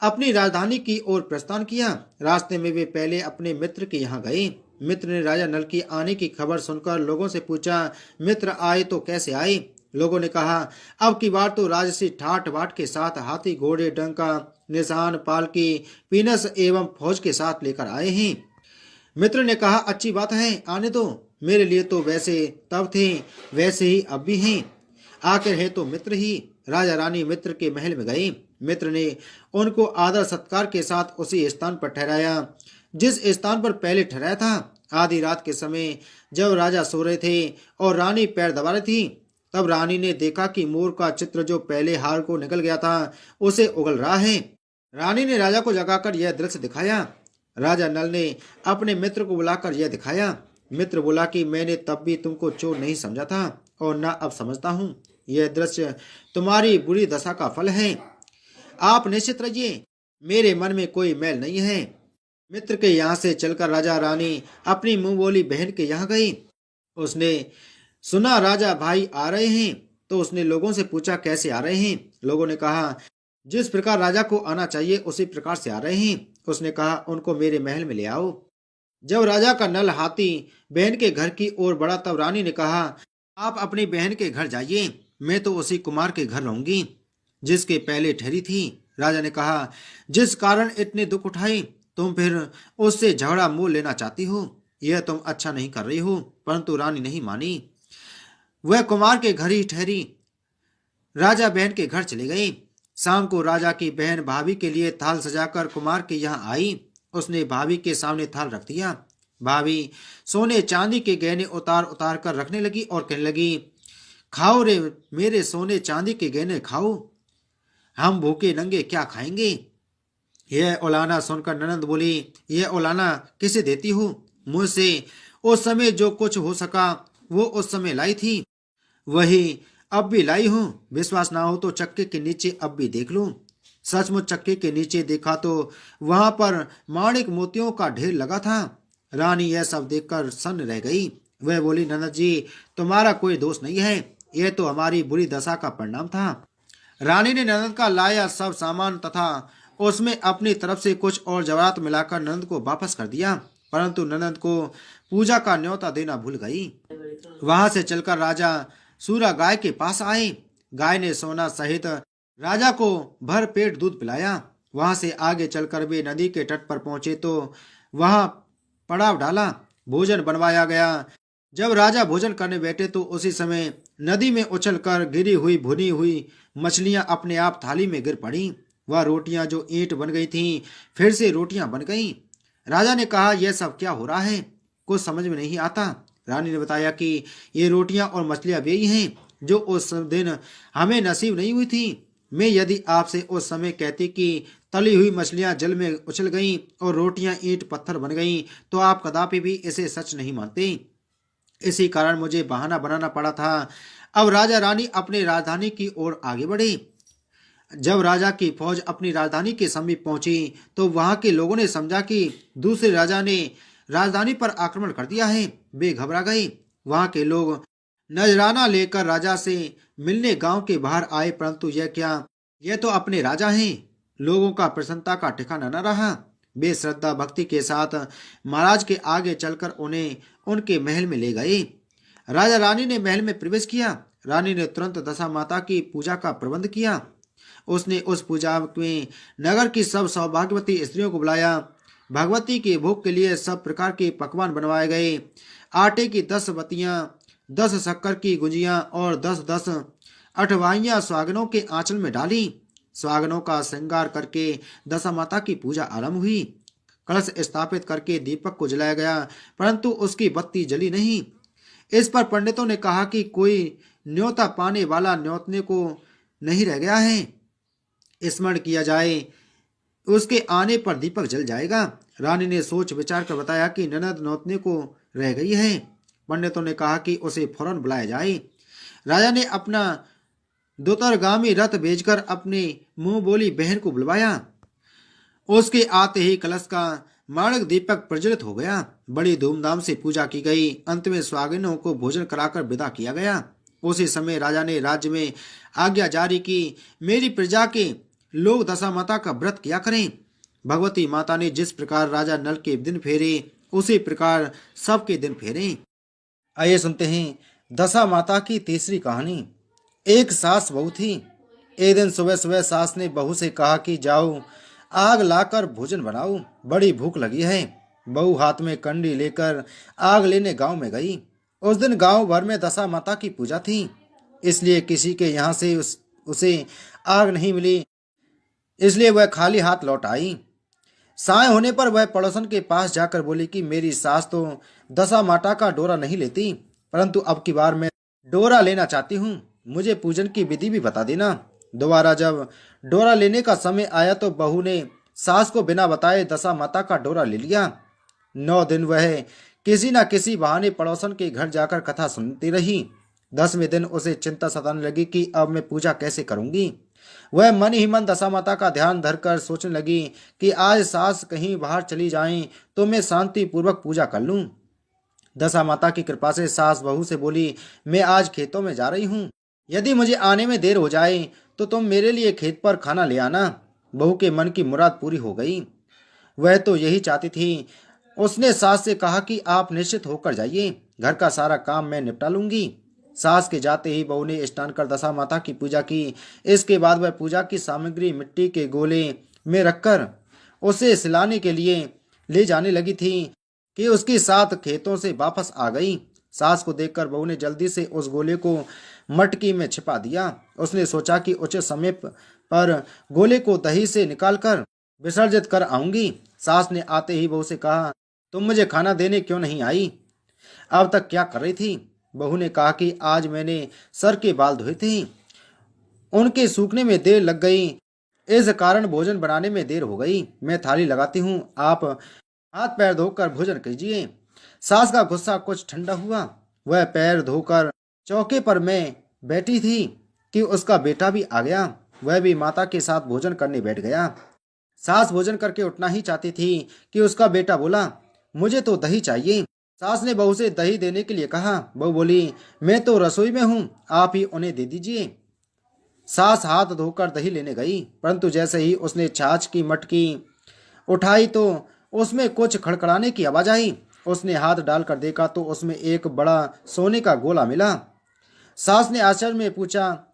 अपनी राजधानी की ओर प्रस्थान किया। रास्ते में वे पहले अपने मित्र के यहाँ गए। मित्र ने राजा नल की आने की खबर सुनकर लोगों से पूछा, मित्र आए तो कैसे आए? लोगों ने कहा, अब की बार तो राजसी ठाठ बाट के साथ हाथी घोड़े डंका निशान पालकी पीनस एवं फौज के साथ लेकर आए हैं। मित्र ने कहा, अच्छी बात है, आने दो। मेरे लिए तो वैसे तब थे वैसे ही अब भी हैं। आखिर है तो मित्र ही। राजा रानी मित्र के महल में गए। मित्र ने उनको आदर सत्कार के साथ उसी स्थान पर ठहराया जिस स्थान पर पहले ठहराया था। आधी रात के समय जब राजा सो रहे थे और रानी पैर दबा रही थी, तब रानी ने देखा कि मोर का चित्र जो पहले हार को निकल गया था उसे उगल रहा है। रानी ने राजा को जगाकर यह दृश्य दिखाया। राजा नल ने अपने मित्र को बुलाकर यह दिखाया। मित्र बोला कि मैंने तब भी तुमको चोर नहीं समझा था और न अब समझता हूँ। यह दृश्य तुम्हारी बुरी दशा का फल है। आप निश्चित रहिए, मेरे मन में कोई मैल नहीं है। मित्र के यहाँ से चलकर राजा रानी अपनी मुंह बोली बहन के यहाँ गई। उसने सुना राजा भाई आ रहे हैं, तो उसने लोगों से पूछा, कैसे आ रहे हैं? लोगों ने कहा, जिस प्रकार राजा को आना चाहिए उसी प्रकार से आ रहे हैं। उसने कहा, उनको मेरे महल में ले आओ। जब राजा का नल हाथी बहन के घर की ओर बढ़ा, तब रानी ने कहा, आप अपनी बहन के घर जाइए, मैं तो उसी कुमार के घर रहूंगी जिसके पहले ठहरी थी। राजा ने कहा, जिस कारण इतने दुख उठाए, तुम फिर उससे झगड़ा मोल लेना चाहती हो। यह तुम अच्छा नहीं कर रही हो। परंतु रानी नहीं मानी। वह कुमार के घर ही ठहरी। राजा बहन के घर चले गए। शाम को राजा की बहन भाभी के लिए थाल सजाकर कुमार के यहाँ आई। उसने भाभी के सामने थाल रख दिया। भाभी सोने चांदी के गहने उतार उतार कर रखने लगी और कहने लगी, खाओ रे मेरे सोने चांदी के गहने खाओ, हम भूखे नंगे क्या खाएंगे? यह औलाना सुनकर ननंद बोली, यह औलाना किसे देती हो? मुझसे उस समय जो कुछ हो सका वो उस समय लाई थी, वही अब भी लाई हूँ। विश्वास ना हो तो चक्के के नीचे अब भी देख लो। सचमुच चक्के के नीचे देखा तो वहां पर माणिक मोतियों का ढेर लगा था। रानी यह सब देखकर सन्न रह गई। वह बोली, ननद जी, तुम्हारा कोई दोष नहीं है, यह तो हमारी बुरी दशा का परिणाम था। रानी ने ननद का लाया सब सामान तथा उसमें अपनी तरफ से कुछ और जवाहरात मिलाकर ननद को वापस कर दिया, परंतु ननद को पूजा का न्योता देना भूल गई। वहां से चलकर राजा सूरा गाय के पास आए। गाय ने सोना सहित राजा को भर पेट दूध पिलाया। वहां से आगे चलकर वे नदी के तट पर पहुंचे तो वहां पड़ाव डाला। भोजन बनवाया गया। जब राजा भोजन करने बैठे तो उसी समय नदी में उछलकर गिरी हुई भुनी हुई मछलियां अपने आप थाली में गिर पड़ी। वह रोटियां जो ईंट बन गई थीं, फिर से रोटियां बन गईं। राजा ने कहा, यह सब क्या हो रहा है? कुछ समझ में नहीं आता। रानी ने बताया कि ये रोटियां और मछलियां वे ही हैं जो उस दिन हमें नसीब नहीं हुई थी। मैं यदि आपसे उस समय कहती कि तली हुई मछलियां जल में उछल गईं और रोटियां ईंट पत्थर बन गईं, तो आप कदापि भी इसे सच नहीं मानते। इसी कारण मुझे बहाना बनाना पड़ा था। अब राजा रानी अपने राजधानी की ओर आगे बढ़े। जब राजा की फौज अपनी राजधानी के समीप पहुंची तो वहां के लोगों ने समझा कि दूसरे राजा ने राजधानी पर आक्रमण कर दिया है। वे घबरा गए। वहां के लोग नजराना लेकर राजा से मिलने गांव के बाहर आए, परंतु यह क्या, यह तो अपने राजा हैं। लोगों का प्रसन्नता का ठिकाना न रहा। वे श्रद्धा भक्ति के साथ महाराज के आगे चलकर उन्हें उनके महल में ले गए। राजा रानी ने महल में प्रवेश किया। रानी ने तुरंत दशा माता की पूजा का प्रबंध किया। उसने उस पूजा में नगर की सब सौभाग्यवती स्त्रियों को बुलाया। भगवती के भोग के लिए सब प्रकार के पकवान बनवाए गए। आटे की 10 बतियां, 10 शक्कर की गुजियां और 10-10 अठवाइयां स्वागनों के आंचल में डाली। स्वागनों का श्रृंगार करके दशा माता की पूजा आरंभ हुई। कलश स्थापित करके दीपक को जलाया गया, परंतु उसकी बत्ती जली नहीं। इस पर पंडितों ने कहा कि कोई न्योता पाने वाला न्योतने को नहीं रह गया है। स्मरण किया जाए, उसके आने पर दीपक जल जाएगा। रानी ने सोच विचार कर बताया कि ननद न्योतने को रह गई है। पंडितों ने कहा कि उसे फौरन बुलाया जाए। राजा ने अपना दोतरगामी रथ भेजकर अपने मुंह बोली बहन को बुलवाया। उसके आते ही कलश का माणक दीपक प्रज्वलित हो गया। बड़ी धूमधाम से पूजा की गई। अंत में स्वागनों को भोजन कराकर विदा किया गया। उसी समय राजा ने राज्य में आज्ञा जारी की, मेरी प्रजा के लोग दशा माता का व्रत किया करें। भगवती माता ने जिस प्रकार राजा नल के दिन फेरे, उसी प्रकार सबके दिन फेरे। आइए सुनते हैं दशा माता की तीसरी कहानी। एक सास बहू थी। एक दिन सुबह सुबह सास ने बहू से कहा कि जाओ आग लाकर भोजन बनाओ, बड़ी भूख लगी है। बहू हाथ में कंडी लेकर आग लेने गांव में गई। उस दिन गांव भर में दशा माता की पूजा थी, इसलिए किसी के यहाँ से उसे आग नहीं मिली, इसलिए वह खाली हाथ लौट आई। साय होने पर वह पड़ोसन के पास जाकर बोली कि मेरी सास तो दशा माता का डोरा नहीं लेती, परंतु अब की बार मैं डोरा लेना चाहती हूँ। मुझे पूजन की विधि भी बता देना। दोबारा जब डोरा लेने का समय आया तो बहू ने सास को बिना बताए दशा माता का डोरा ले लिया। 9 दिन वह किसी न किसी बहाने पड़ोसन के घर जाकर कथा सुनती रही। 10वें दिन उसे चिंता सताने लगी कि अब मैं पूजा कैसे करूंगी। वह मन ही मन दशा माता का ध्यान धरकर सोचने लगी कि आज सास कहीं बाहर चली जाएं तो मैं शांति पूर्वक पूजा कर लूं। दशा माता की कृपा से सास बहू से बोली, मैं आज खेतों में जा रही हूँ, यदि मुझे आने में देर हो जाए तो तुम मेरे लिए खेत पर खाना ले आना। बहू के मन की मुराद पूरी हो गई। वह तो यही चाहती थी। उसने सास से कहा कि आप निश्चित होकर जाइए, घर का सारा काम मैं निपटा लूंगी। सास के जाते ही बहू ने स्नान कर दशा माता की पूजा की। इसके बाद वह पूजा की सामग्री मिट्टी के गोले में रखकर उसे सिलाने के लिए ले जाने लगी थी कि उसकी साथ खेतों से वापस आ गई। सास को देखकर बहू ने जल्दी से उस गोले को मटकी में छिपा दिया। उसने सोचा कि उचित समय पर गोले को दही से निकालकर विसर्जित कर आऊंगी। सास ने आते ही बहू से कहा, तुम मुझे खाना देने क्यों नहीं आई? अब तक क्या कर रही थी? बहू ने कहा कि आज मैंने सर के बाल धोए थे, उनके सूखने में देर लग गई, इस कारण भोजन बनाने में देर हो गई। मैं थाली लगाती हूँ, आप हाथ पैर धोकर भोजन कीजिए। सास का गुस्सा कुछ ठंडा हुआ। वह पैर धोकर चौके पर मैं बैठी थी कि उसका बेटा भी आ गया। वह भी माता के साथ भोजन करने बैठ गया। सास भोजन करके उठना ही चाहती थी कि उसका बेटा बोला, मुझे तो दही चाहिए। सास ने बहू से दही देने के लिए कहा। बहू बोली, मैं तो रसोई में हूँ, आप ही उन्हें दे दीजिए। सास हाथ धोकर दही लेने गई, परंतु जैसे ही उसने छाछ की मटकी उठाई तो उसमें कुछ खड़खड़ाने की आवाज आई। उसने हाथ डालकर देखा तो उसमें एक बड़ा सोने का गोला मिला। सास ने आश्चर्य में पूछा,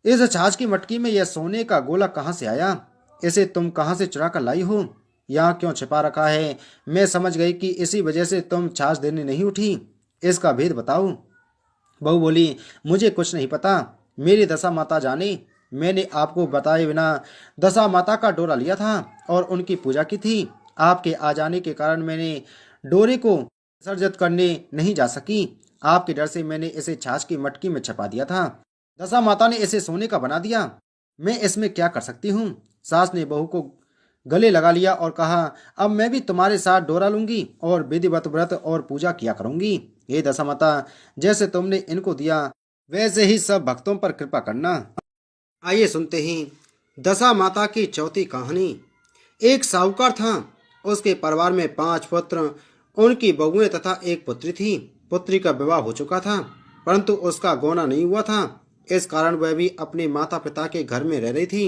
इस छाछ की मटकी में यह सोने का गोला कहाँ से आया? इसे तुम कहाँ से चुरा कर लाई हो? यहाँ क्यों छिपा रखा है? मैं समझ गई कि इसी वजह से तुम छाछ देने नहीं उठी। इसका भेद बताओ। बहू बोली, मुझे कुछ नहीं पता, मेरी दशा माता जाने। मैंने आपको बताए बिना दशा माता का डोरा लिया था और उनकी पूजा की थी। आपके आ जाने के कारण मैंने डोरे को विसर्जित करने नहीं जा सकी। आपके डर से मैंने इसे छाछ की मटकी में छपा दिया था। दशा माता ने इसे सोने का बना दिया। मैं इसमें क्या कर सकती हूँ। सास ने बहू को गले लगा लिया और कहा, अब मैं भी तुम्हारे साथ डोरा लूंगी और विधिवत व्रत और पूजा किया करूंगी। हे दशामाता, जैसे तुमने इनको दिया वैसे ही सब भक्तों पर कृपा करना। आइए सुनते ही दशा माता की चौथी कहानी। एक साहूकार था। उसके परिवार में 5 पुत्र, उनकी बहुएं तथा एक पुत्री थी। पुत्री का विवाह हो चुका था, परंतु उसका गौना नहीं हुआ था। इस कारण वह भी अपने माता पिता के घर में रह रही थी।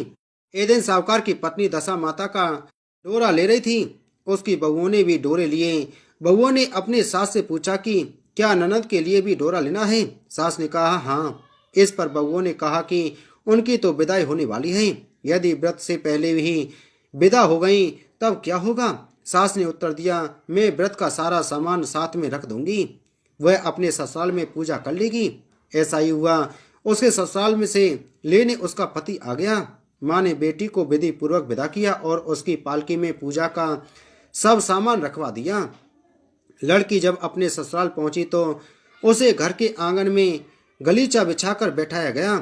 एक दिन साहूकार की पत्नी दशा माता का डोरा ले रही थी। उसकी बहुओं ने भी डोरे लिए। बहुओं ने अपनी सास से पूछा कि क्या ननद के लिए भी डोरा लेना है। सास ने कहा हाँ। इस पर बहुओं ने कहा कि उनकी तो विदाई होने वाली है, यदि व्रत से पहले ही विदा हो गई तब क्या होगा। सास ने उत्तर दिया, मैं व्रत का सारा सामान साथ में रख दूंगी, वह अपने ससुराल में पूजा कर लेगी। ऐसा ही हुआ। उसके ससुराल में से लेने उसका पति आ गया। माँ ने बेटी को विधि पूर्वक विदा किया और उसकी पालकी में पूजा का सब सामान रखवा दिया। लड़की जब अपने ससुराल पहुंची तो उसे घर के आंगन में गलीचा बिछाकर बैठाया गया।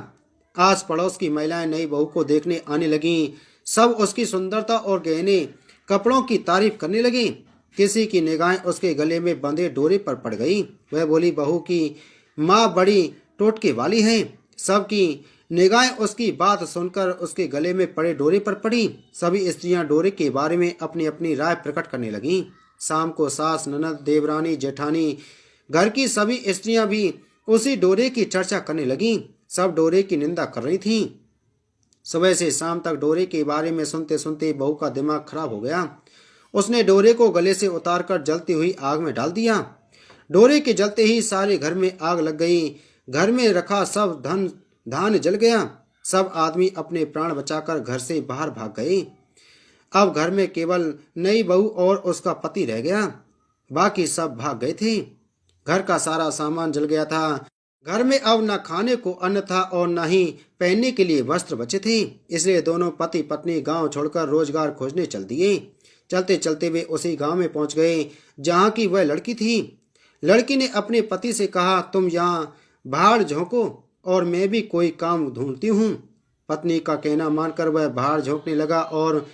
आस पड़ोस की महिलाएं नई बहू को देखने आने लगीं। सब उसकी सुंदरता और गहने कपड़ों की तारीफ करने लगी। किसी की निगाहें उसके गले में बंधे डोरे पर पड़ गई। वह बोली, बहू की माँ बड़ी टोटके वाली है। सबकी निगाहें उसकी बात सुनकर उसके गले में पड़े डोरे पर पड़ी। सभी स्त्रियां डोरे के बारे में अपनी अपनी राय प्रकट करने लगीं। शाम को सास, ननद, देवरानी, जेठानी, घर की सभी स्त्रियां भी उसी डोरे की चर्चा करने लगीं। सब डोरे की निंदा कर रही थीं। सुबह से शाम तक डोरे के बारे में सुनते सुनते बहू का दिमाग खराब हो गया। उसने डोरे को गले से उतारकर जलती हुई आग में डाल दिया। डोरे के जलते ही सारे घर में आग लग गई। घर में रखा सब धान जल गया। सब आदमी अपने प्राण बचाकर घर से बाहर भाग गए। अब घर में केवल नई बहू और उसका पति रह गया। बाकी सब भाग गए थे। घर का सारा सामान जल गया था। घर में अब न खाने को अन्न था और न ही पहनने के लिए वस्त्र बचे थे। इसलिए दोनों पति पत्नी गांव छोड़कर रोजगार खोजने चल दिए। चलते चलते वे उसी गांव में पहुंच गए जहां की वह लड़की थी। लड़की ने अपने पति से कहा, तुम यहाँ बाहर झोंको और मैं भी कोई काम ढूंढती हूँ। पत्नी का कहना मानकर वह बाहर झोंकने लगा और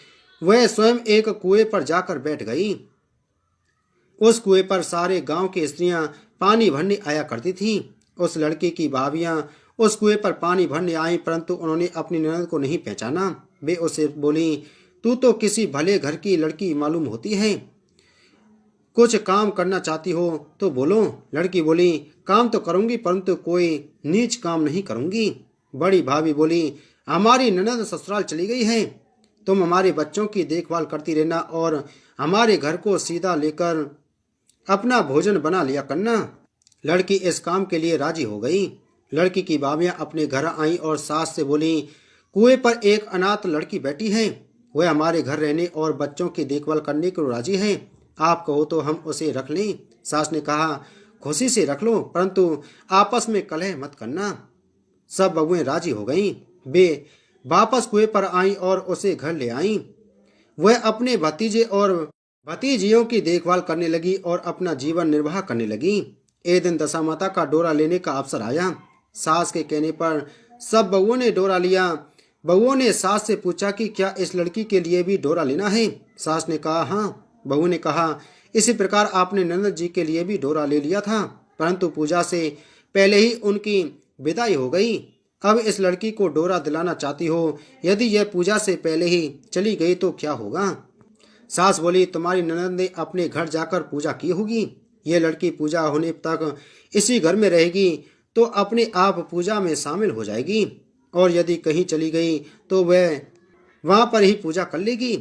वह स्वयं एक कुएं पर जाकर बैठ गई। उस कुएं पर सारे गांव की स्त्रियां पानी भरने आया करती थीं। उस लड़की की भाभियां उस कुएं पर पानी भरने आई, परंतु उन्होंने अपनी ननद को नहीं पहचाना। वे उससे बोली, तू तो किसी भले घर की लड़की मालूम होती है, कुछ काम करना चाहती हो तो बोलो। लड़की बोली, काम तो करूंगी परंतु कोई नीच काम नहीं करूंगी। बड़ी भाभी बोली, हमारी ननद ससुराल चली गई है, तुम हमारे बच्चों की देखभाल करती रहना और हमारे घर को सीधा लेकर अपना भोजन बना लिया करना। लड़की इस काम के लिए राजी हो गई। लड़की की भाभियां अपने घर आई और सास से बोली, कुएं पर एक अनाथ लड़की बैठी है, वह हमारे घर रहने और बच्चों की देखभाल करने को राजी है, आप कहो तो हम उसे रख लें। सास ने कहा, खुशी से रख लो, परंतु आपस में कलह मत करना। सब बहुएं राजी हो गईं। वे वापस कुएं पर आईं और उसे घर ले आईं। वह अपने भतीजे और भतीजियों की देखभाल करने लगी और अपना जीवन निर्वाह करने लगी। एक दिन दशा माता का डोरा लेने का अवसर आया। सास के कहने पर सब बहुओं ने डोरा लिया। बहुओं ने सास से पूछा कि क्या इस लड़की के लिए भी डोरा लेना है। सास ने कहा हाँ। बहू ने कहा, इसी प्रकार आपने ननद जी के लिए भी डोरा ले लिया था, परंतु पूजा से पहले ही उनकी विदाई हो गई। अब इस लड़की को डोरा दिलाना चाहती हो, यदि यह पूजा से पहले ही चली गई तो क्या होगा। सास बोली, तुम्हारी ननद ने अपने घर जाकर पूजा की होगी, यह लड़की पूजा होने तक इसी घर में रहेगी तो अपने आप पूजा में शामिल हो जाएगी, और यदि कहीं चली गई तो वह वहां पर ही पूजा कर लेगी।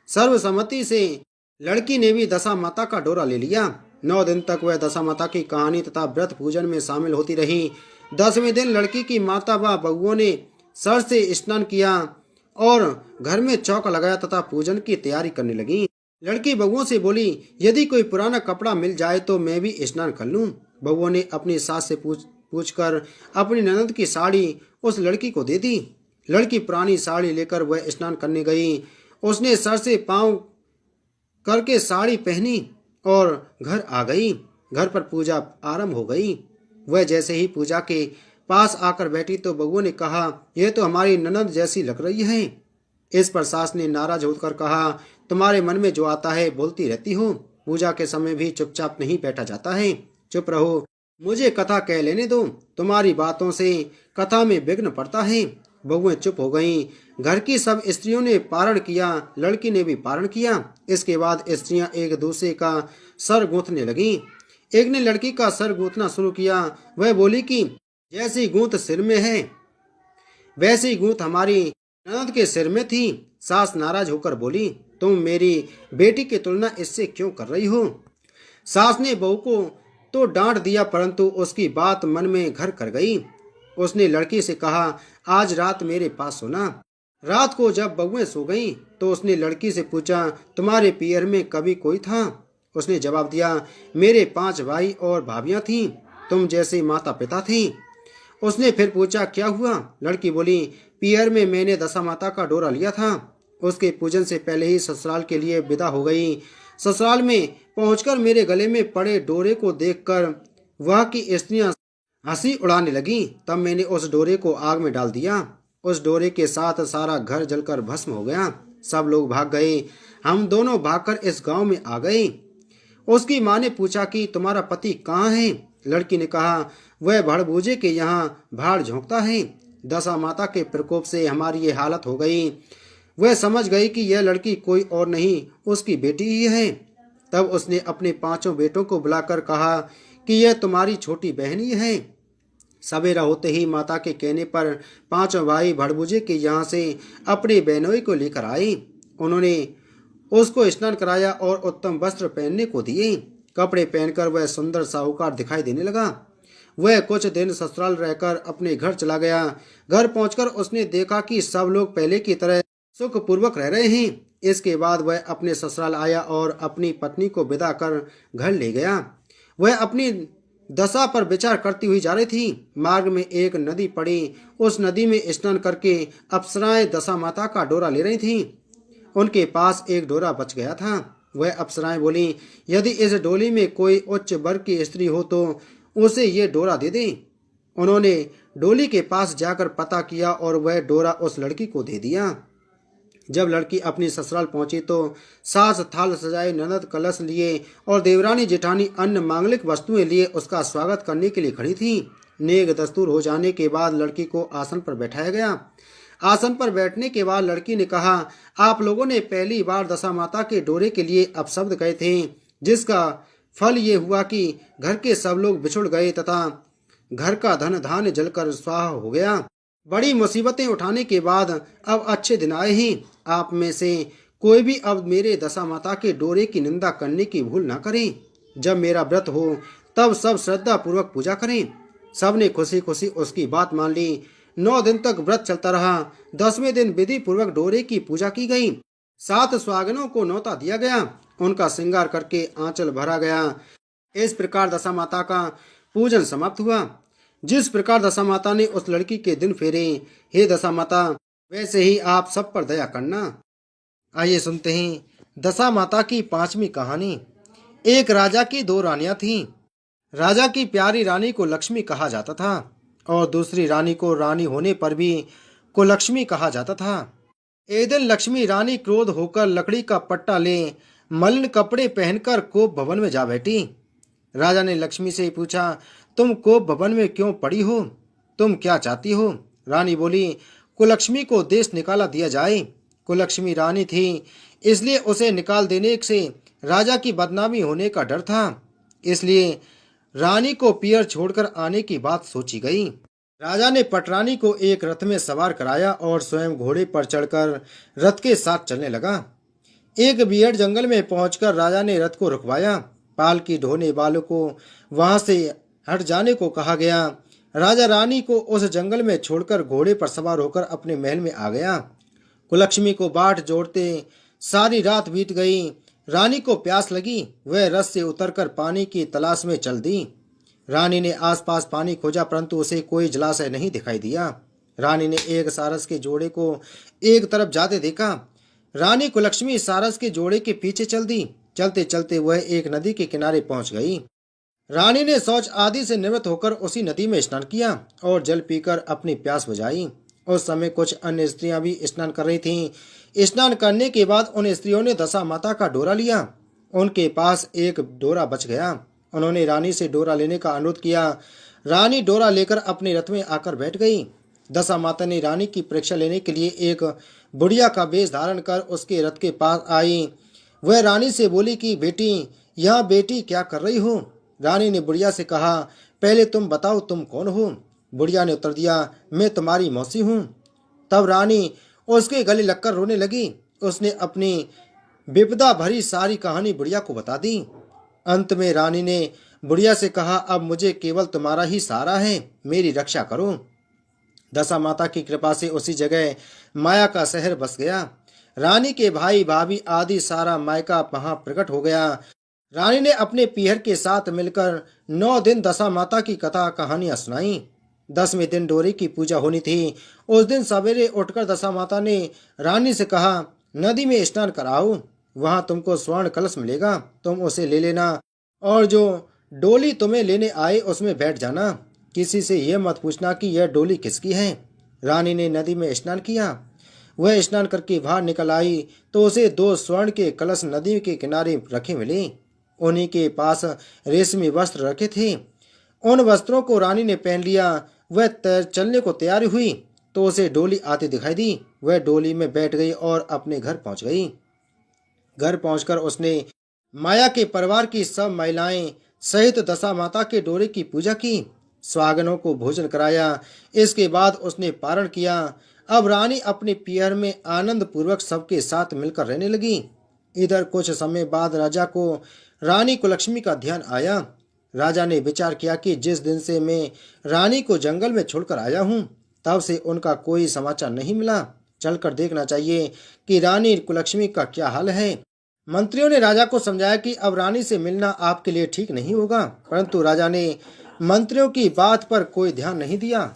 सर्वसम्मति से लड़की ने भी दशा माता का डोरा ले लिया। 9 दिन तक वह दशा माता की कहानी तथा व्रत पूजन में शामिल होती रही। 10वें दिन लड़की की माता व बहुओं ने सर से स्नान किया और घर में चौका लगाया तथा पूजन की तैयारी करने लगी। लड़की बहुओं से बोली, यदि कोई पुराना कपड़ा मिल जाए तो मैं भी स्नान कर लूं। बहुओं ने अपनी सास से पूछकर अपनी ननद की साड़ी उस लड़की को दे दी। लड़की पुरानी साड़ी लेकर वह स्नान करने गई। उसने सर से पांव करके साड़ी पहनी और घर आ गई। घर पर पूजा आरंभ हो गई। वह जैसे ही पूजा के पास आकर बैठी तो बहू ने कहा, यह तो हमारी ननद जैसी लग रही है। इस पर सास ने नाराज होकर कहा, तुम्हारे मन में जो आता है बोलती रहती हो, पूजा के समय भी चुपचाप नहीं बैठा जाता है। चुप रहो, मुझे कथा कह लेने दो, तुम्हारी बातों से कथा में विघ्न पड़ता है। बहुएं चुप हो गईं। घर की सब स्त्रियों ने पारण किया, लड़की ने भी पारण किया। इसके बाद स्त्रियां एक दूसरे का सर गूंथने लगीं। एक ने लड़की का सर गूंथना शुरू किया। वह बोली कि जैसी गूंथ सिर में है वैसी गूंथ हमारी ननद के सिर में थी। सास नाराज होकर बोली, तुम मेरी बेटी की तुलना इससे क्यों कर रही हो? सास ने बहू को तो डांट दिया, परंतु उसकी बात मन में घर कर गई। उसने लड़की से कहा, आज रात मेरे पास सोना। रात को जब बहुएं सो गईं, तो उसने लड़की से पूछा, तुम्हारे पियर में कभी कोई था? उसने जवाब दिया, मेरे 5 भाई और भाभियां थीं, तुम जैसे माता पिता थी। उसने फिर पूछा, क्या हुआ? लड़की बोली, पियर में मैंने दशा माता का डोरा लिया था। उसके पूजन से पहले ही ससुराल के लिए विदा हो गई। ससुराल में पहुंचकर मेरे गले में पड़े डोरे को देखकर वह की स्त्रियां हंसी उड़ाने लगी। तब मैंने उस डोरे को आग में डाल दिया। उस डोरे के साथ सारा घर जलकर भस्म हो गया। सब लोग भाग गए। हम दोनों भागकर इस गांव में आ गए। उसकी माँ ने पूछा कि तुम्हारा पति कहाँ है? लड़की ने कहा, वह भड़बूजे के यहाँ भाड़ झोंकता है। दशा माता के प्रकोप से हमारी ये हालत हो गई। वह समझ गई कि यह लड़की कोई और नहीं, उसकी बेटी ही है। तब उसने अपने 5 बेटों को बुलाकर कहा कि यह तुम्हारी छोटी बहन ही है। सवेरा होते ही माता के कहने पर 5 भाई भड़बूजे के यहाँ से अपने बहनोई को लेकर आए। उन्होंने उसको स्नान कराया और उत्तम वस्त्र पहनने को दिए। कपड़े पहनकर वह सुंदर साहूकार दिखाई देने लगा। वह कुछ दिन ससुराल रहकर अपने घर चला गया। घर पहुंचकर उसने देखा कि सब लोग पहले की तरह सुखपूर्वक रह रहे हैं। इसके बाद वह अपने ससुराल आया और अपनी पत्नी को विदा कर घर ले गया। वह अपनी दशा पर विचार करती हुई जा रही थी। मार्ग में एक नदी पड़ी। उस नदी में स्नान करके अप्सराएं दशा माता का डोरा ले रही थीं। उनके पास एक डोरा बच गया था। वह अप्सराएं बोली, यदि इस डोली में कोई उच्च वर्ग की स्त्री हो तो उसे ये डोरा दे दे। उन्होंने डोली के पास जाकर पता किया और वह डोरा उस लड़की को दे दिया। जब लड़की अपनी ससुराल पहुंची तो सास थाल सजाए, ननद कलश लिए और देवरानी जेठानी अन्य मांगलिक वस्तुएं लिए उसका स्वागत करने के लिए खड़ी थी। नेक दस्तूर हो जाने के बाद लड़की को आसन पर बैठाया गया। आसन पर बैठने के बाद लड़की ने कहा, आप लोगों ने पहली बार दशा माता के डोरे के लिए अपशब्द कहे थे, जिसका फल ये हुआ कि घर के सब लोग बिछुड़ गए तथा घर का धन धान्य जलकर स्वाहा हो गया। बड़ी मुसीबतें उठाने के बाद अब अच्छे दिन आए हैं। आप में से कोई भी अब मेरे दशा माता के डोरे की निंदा करने की भूल ना करें। जब मेरा व्रत हो तब सब श्रद्धा पूर्वक पूजा करें। सबने खुशी खुशी उसकी बात मान ली। 9 दिन तक व्रत चलता रहा। 10वें दिन विधि पूर्वक डोरे की पूजा की गई। 7 सुहागिनों को न्योता दिया गया। उनका श्रृंगार करके आंचल भरा गया। इस प्रकार दशा माता का पूजन समाप्त हुआ। जिस प्रकार दशा माता ने उस लड़की के दिन फेरे, हे दशा माता, वैसे ही आप सब पर दया करना। आइए सुनते हैं दशा माता की 5वीं कहानी। एक राजा की 2 रानियां थीं। राजा की प्यारी रानी को लक्ष्मी कहा जाता था और दूसरी रानी को रानी होने पर भी कुलक्ष्मी कहा जाता था। एक दिन लक्ष्मी रानी क्रोध होकर लकड़ी का पट्टा ले मलिन कपड़े पहनकर कोप भवन में जा बैठी। राजा ने लक्ष्मी से पूछा, तुम कोप भवन में क्यों पड़ी हो? तुम क्या चाहती हो? रानी बोली, कुलक्ष्मी को देश निकाला दिया जाए। कुलक्ष्मी रानी थी, इसलिए उसे निकाल देने से राजा की बदनामी होने का डर था। इसलिए रानी को पियर छोड़कर आने की बात सोची गई। राजा ने पटरानी को एक रथ में सवार कराया और स्वयं घोड़े पर चढ़कर रथ के साथ चलने लगा। एक बियड़ जंगल में पहुंचकर राजा ने रथ को रुकवाया। पाल की ढोने वालों को वहां से हट जाने को कहा गया। राजा रानी को उस जंगल में छोड़कर घोड़े पर सवार होकर अपने महल में आ गया। कुलक्ष्मी को बाट जोड़ते सारी रात बीत गई। रानी को प्यास लगी। वह रथ से उतरकर पानी की तलाश में चल दी। रानी ने आसपास पानी खोजा, परंतु उसे कोई जलाशय नहीं दिखाई दिया। रानी ने एक सारस के जोड़े को एक तरफ जाते देखा। रानी कुलक्ष्मी सारस के जोड़े के पीछे चल दी। चलते चलते वह एक नदी के किनारे पहुंच गई। रानी ने शौच आदि से निवृत्त होकर उसी नदी में स्नान किया और जल पीकर अपनी प्यास बुझाई। उस समय कुछ अन्य स्त्रियां भी स्नान कर रही थीं। स्नान करने के बाद उन स्त्रियों ने दशा माता का डोरा लिया। उनके पास एक डोरा बच गया। उन्होंने रानी से डोरा लेने का अनुरोध किया। रानी डोरा लेकर अपने रथ में आकर बैठ गई। दशा माता ने रानी की परीक्षा लेने के लिए एक बुढ़िया का वेश धारण कर उसके रथ के पास आई। वह रानी से बोली कि बेटी, यह बेटी क्या कर रही हो? रानी ने बुढ़िया से कहा, पहले तुम बताओ तुम कौन हो? बुढ़िया ने उत्तर दिया, मैं तुम्हारी मौसी हूँ। तब रानी उसके गले लगकर रोने लगी। उसने अपनी विपदा भरी सारी कहानी बुढ़िया को बता दी। अंत में रानी ने बुढ़िया से कहा, अब मुझे केवल तुम्हारा ही सहारा है, मेरी रक्षा करो। दशा माता की कृपा से उसी जगह माया का शहर बस गया। रानी के भाई भाभी आदि सारा मायका वहां प्रकट हो गया। रानी ने अपने पीहर के साथ मिलकर 9 दिन दशा माता की कथा कहानियां सुनाई। 10वें दिन डोरी की पूजा होनी थी। उस दिन सवेरे उठकर दशा माता ने रानी से कहा, नदी में स्नान कराओ, वहां तुमको स्वर्ण कलश मिलेगा, तुम उसे ले लेना और जो डोली तुम्हें लेने आए उसमें बैठ जाना। किसी से यह मत पूछना कि यह डोली किसकी है। रानी ने नदी में स्नान किया। वह स्नान करके बाहर निकल आई तो उसे 2 स्वर्ण के कलश नदी के किनारे रखे मिले। उन्हीं के पास रेशमी वस्त्र रखे थे। उन वस्त्रों को रानी ने पहन लिया। वह चलने को तैयार हुई तो उसे डोली आती दिखाई दी। वह डोली में बैठ गई और अपने घर पहुंच गई। घर पहुंचकर उसने माया के परिवार की सब महिलाएं सहित दशा माता के डोरे की पूजा की, स्वागनों को भोजन कराया। इसके बाद उसने पारण किया। अब रानी अपने पीहर में आनंद पूर्वक सबके साथ मिलकर रहने लगी। इधर कुछ समय बाद राजा को रानी कुलक्ष्मी का ध्यान आया। राजा ने विचार किया कि जिस दिन से मैं रानी को जंगल में छोड़कर आया हूँ तब से उनका कोई समाचार नहीं मिला। चलकर देखना चाहिए कि रानी कुलक्ष्मी का क्या हाल है। मंत्रियों ने राजा को समझाया कि अब रानी से मिलना आपके लिए ठीक नहीं होगा, परंतु राजा ने मंत्रियों की बात पर कोई ध्यान नहीं दिया।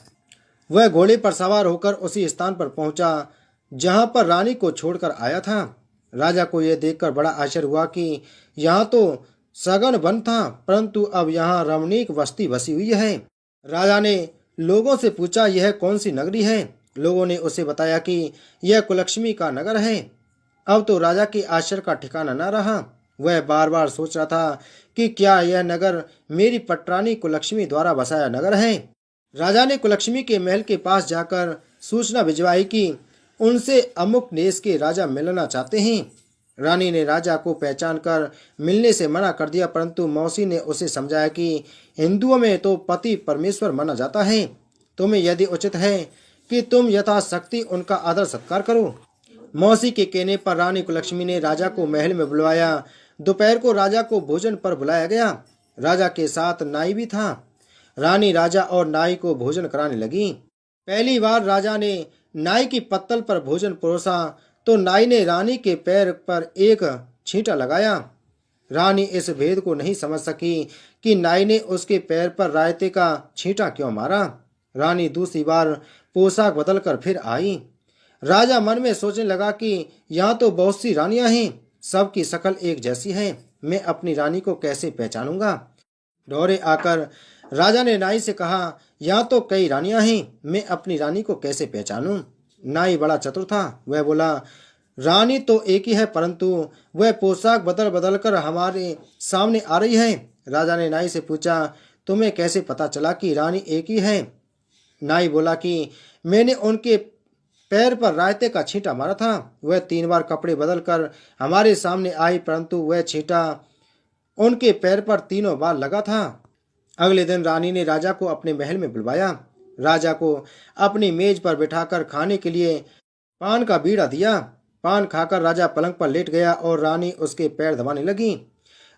वह घोड़े पर सवार होकर उसी स्थान पर पहुंचा जहां पर रानी को छोड़कर आया था। राजा को यह देखकर बड़ा आश्चर्य हुआ कि यहाँ तो सघन वन था, परंतु अब यहाँ रमणीक बस्ती बसी हुई है। राजा ने लोगों से पूछा, यह कौन सी नगरी है? लोगों ने उसे बताया कि यह कुलक्ष्मी का नगर है। अब तो राजा के आश्चर्य का ठिकाना न रहा। वह बार बार सोच रहा था कि क्या यह नगर मेरी पटरानी कुलक्ष्मी द्वारा बसाया नगर है। राजा ने कुलक्ष्मी के महल के पास जाकर सूचना भिजवाई कि उनसे अमुक देश के राजा मिलना चाहते हैं। रानी ने राजा को पहचान कर मिलने से मना कर दिया, परंतु मौसी ने उसे समझाया कि हिंदुओं में तो पति परमेश्वर माना जाता है। तुम्हें यदि उचित है कि तुम यथाशक्ति उनका आदर सत्कार करो। मौसी के कहने पर रानी कुलक्ष्मी ने राजा को महल में बुलवाया। दोपहर को राजा को भोजन पर बुलाया गया। राजा के साथ नाई भी था। रानी राजा और नाई को भोजन कराने लगी। पहली बार राजा ने नाई की पत्तल पर भोजन परोसा तो नाई ने रानी के पैर पर एक छींटा लगाया। रानी इस भेद को नहीं समझ सकी कि नाई ने उसके पैर पर रायते का छींटा क्यों मारा। रानी दूसरी बार पोशाक बदलकर फिर आई। राजा मन में सोचने लगा कि यहाँ तो बहुत सी रानियां हैं, सबकी शक्ल एक जैसी है, मैं अपनी रानी को कैसे पहचानूंगा। डोरे आकर राजा ने नाई से कहा, यहाँ तो कई रानियां हैं, मैं अपनी रानी को कैसे पहचानूं। नाई बड़ा चतुर था। वह बोला, रानी तो एक ही है, परंतु वह पोशाक बदल बदल कर हमारे सामने आ रही है। राजा ने नाई से पूछा, तुम्हें कैसे पता चला कि रानी एक ही है? नाई बोला कि मैंने उनके पैर पर रायते का छींटा मारा था। वह 3 बार कपड़े बदलकर हमारे सामने आई, परंतु वह छींटा उनके पैर पर 3 बार लगा था। अगले दिन रानी ने राजा को अपने महल में बुलवाया। राजा को अपनी मेज पर बिठाकर खाने के लिए पान का बीड़ा दिया। पान खाकर राजा पलंग पर लेट गया और रानी उसके पैर दबाने लगी।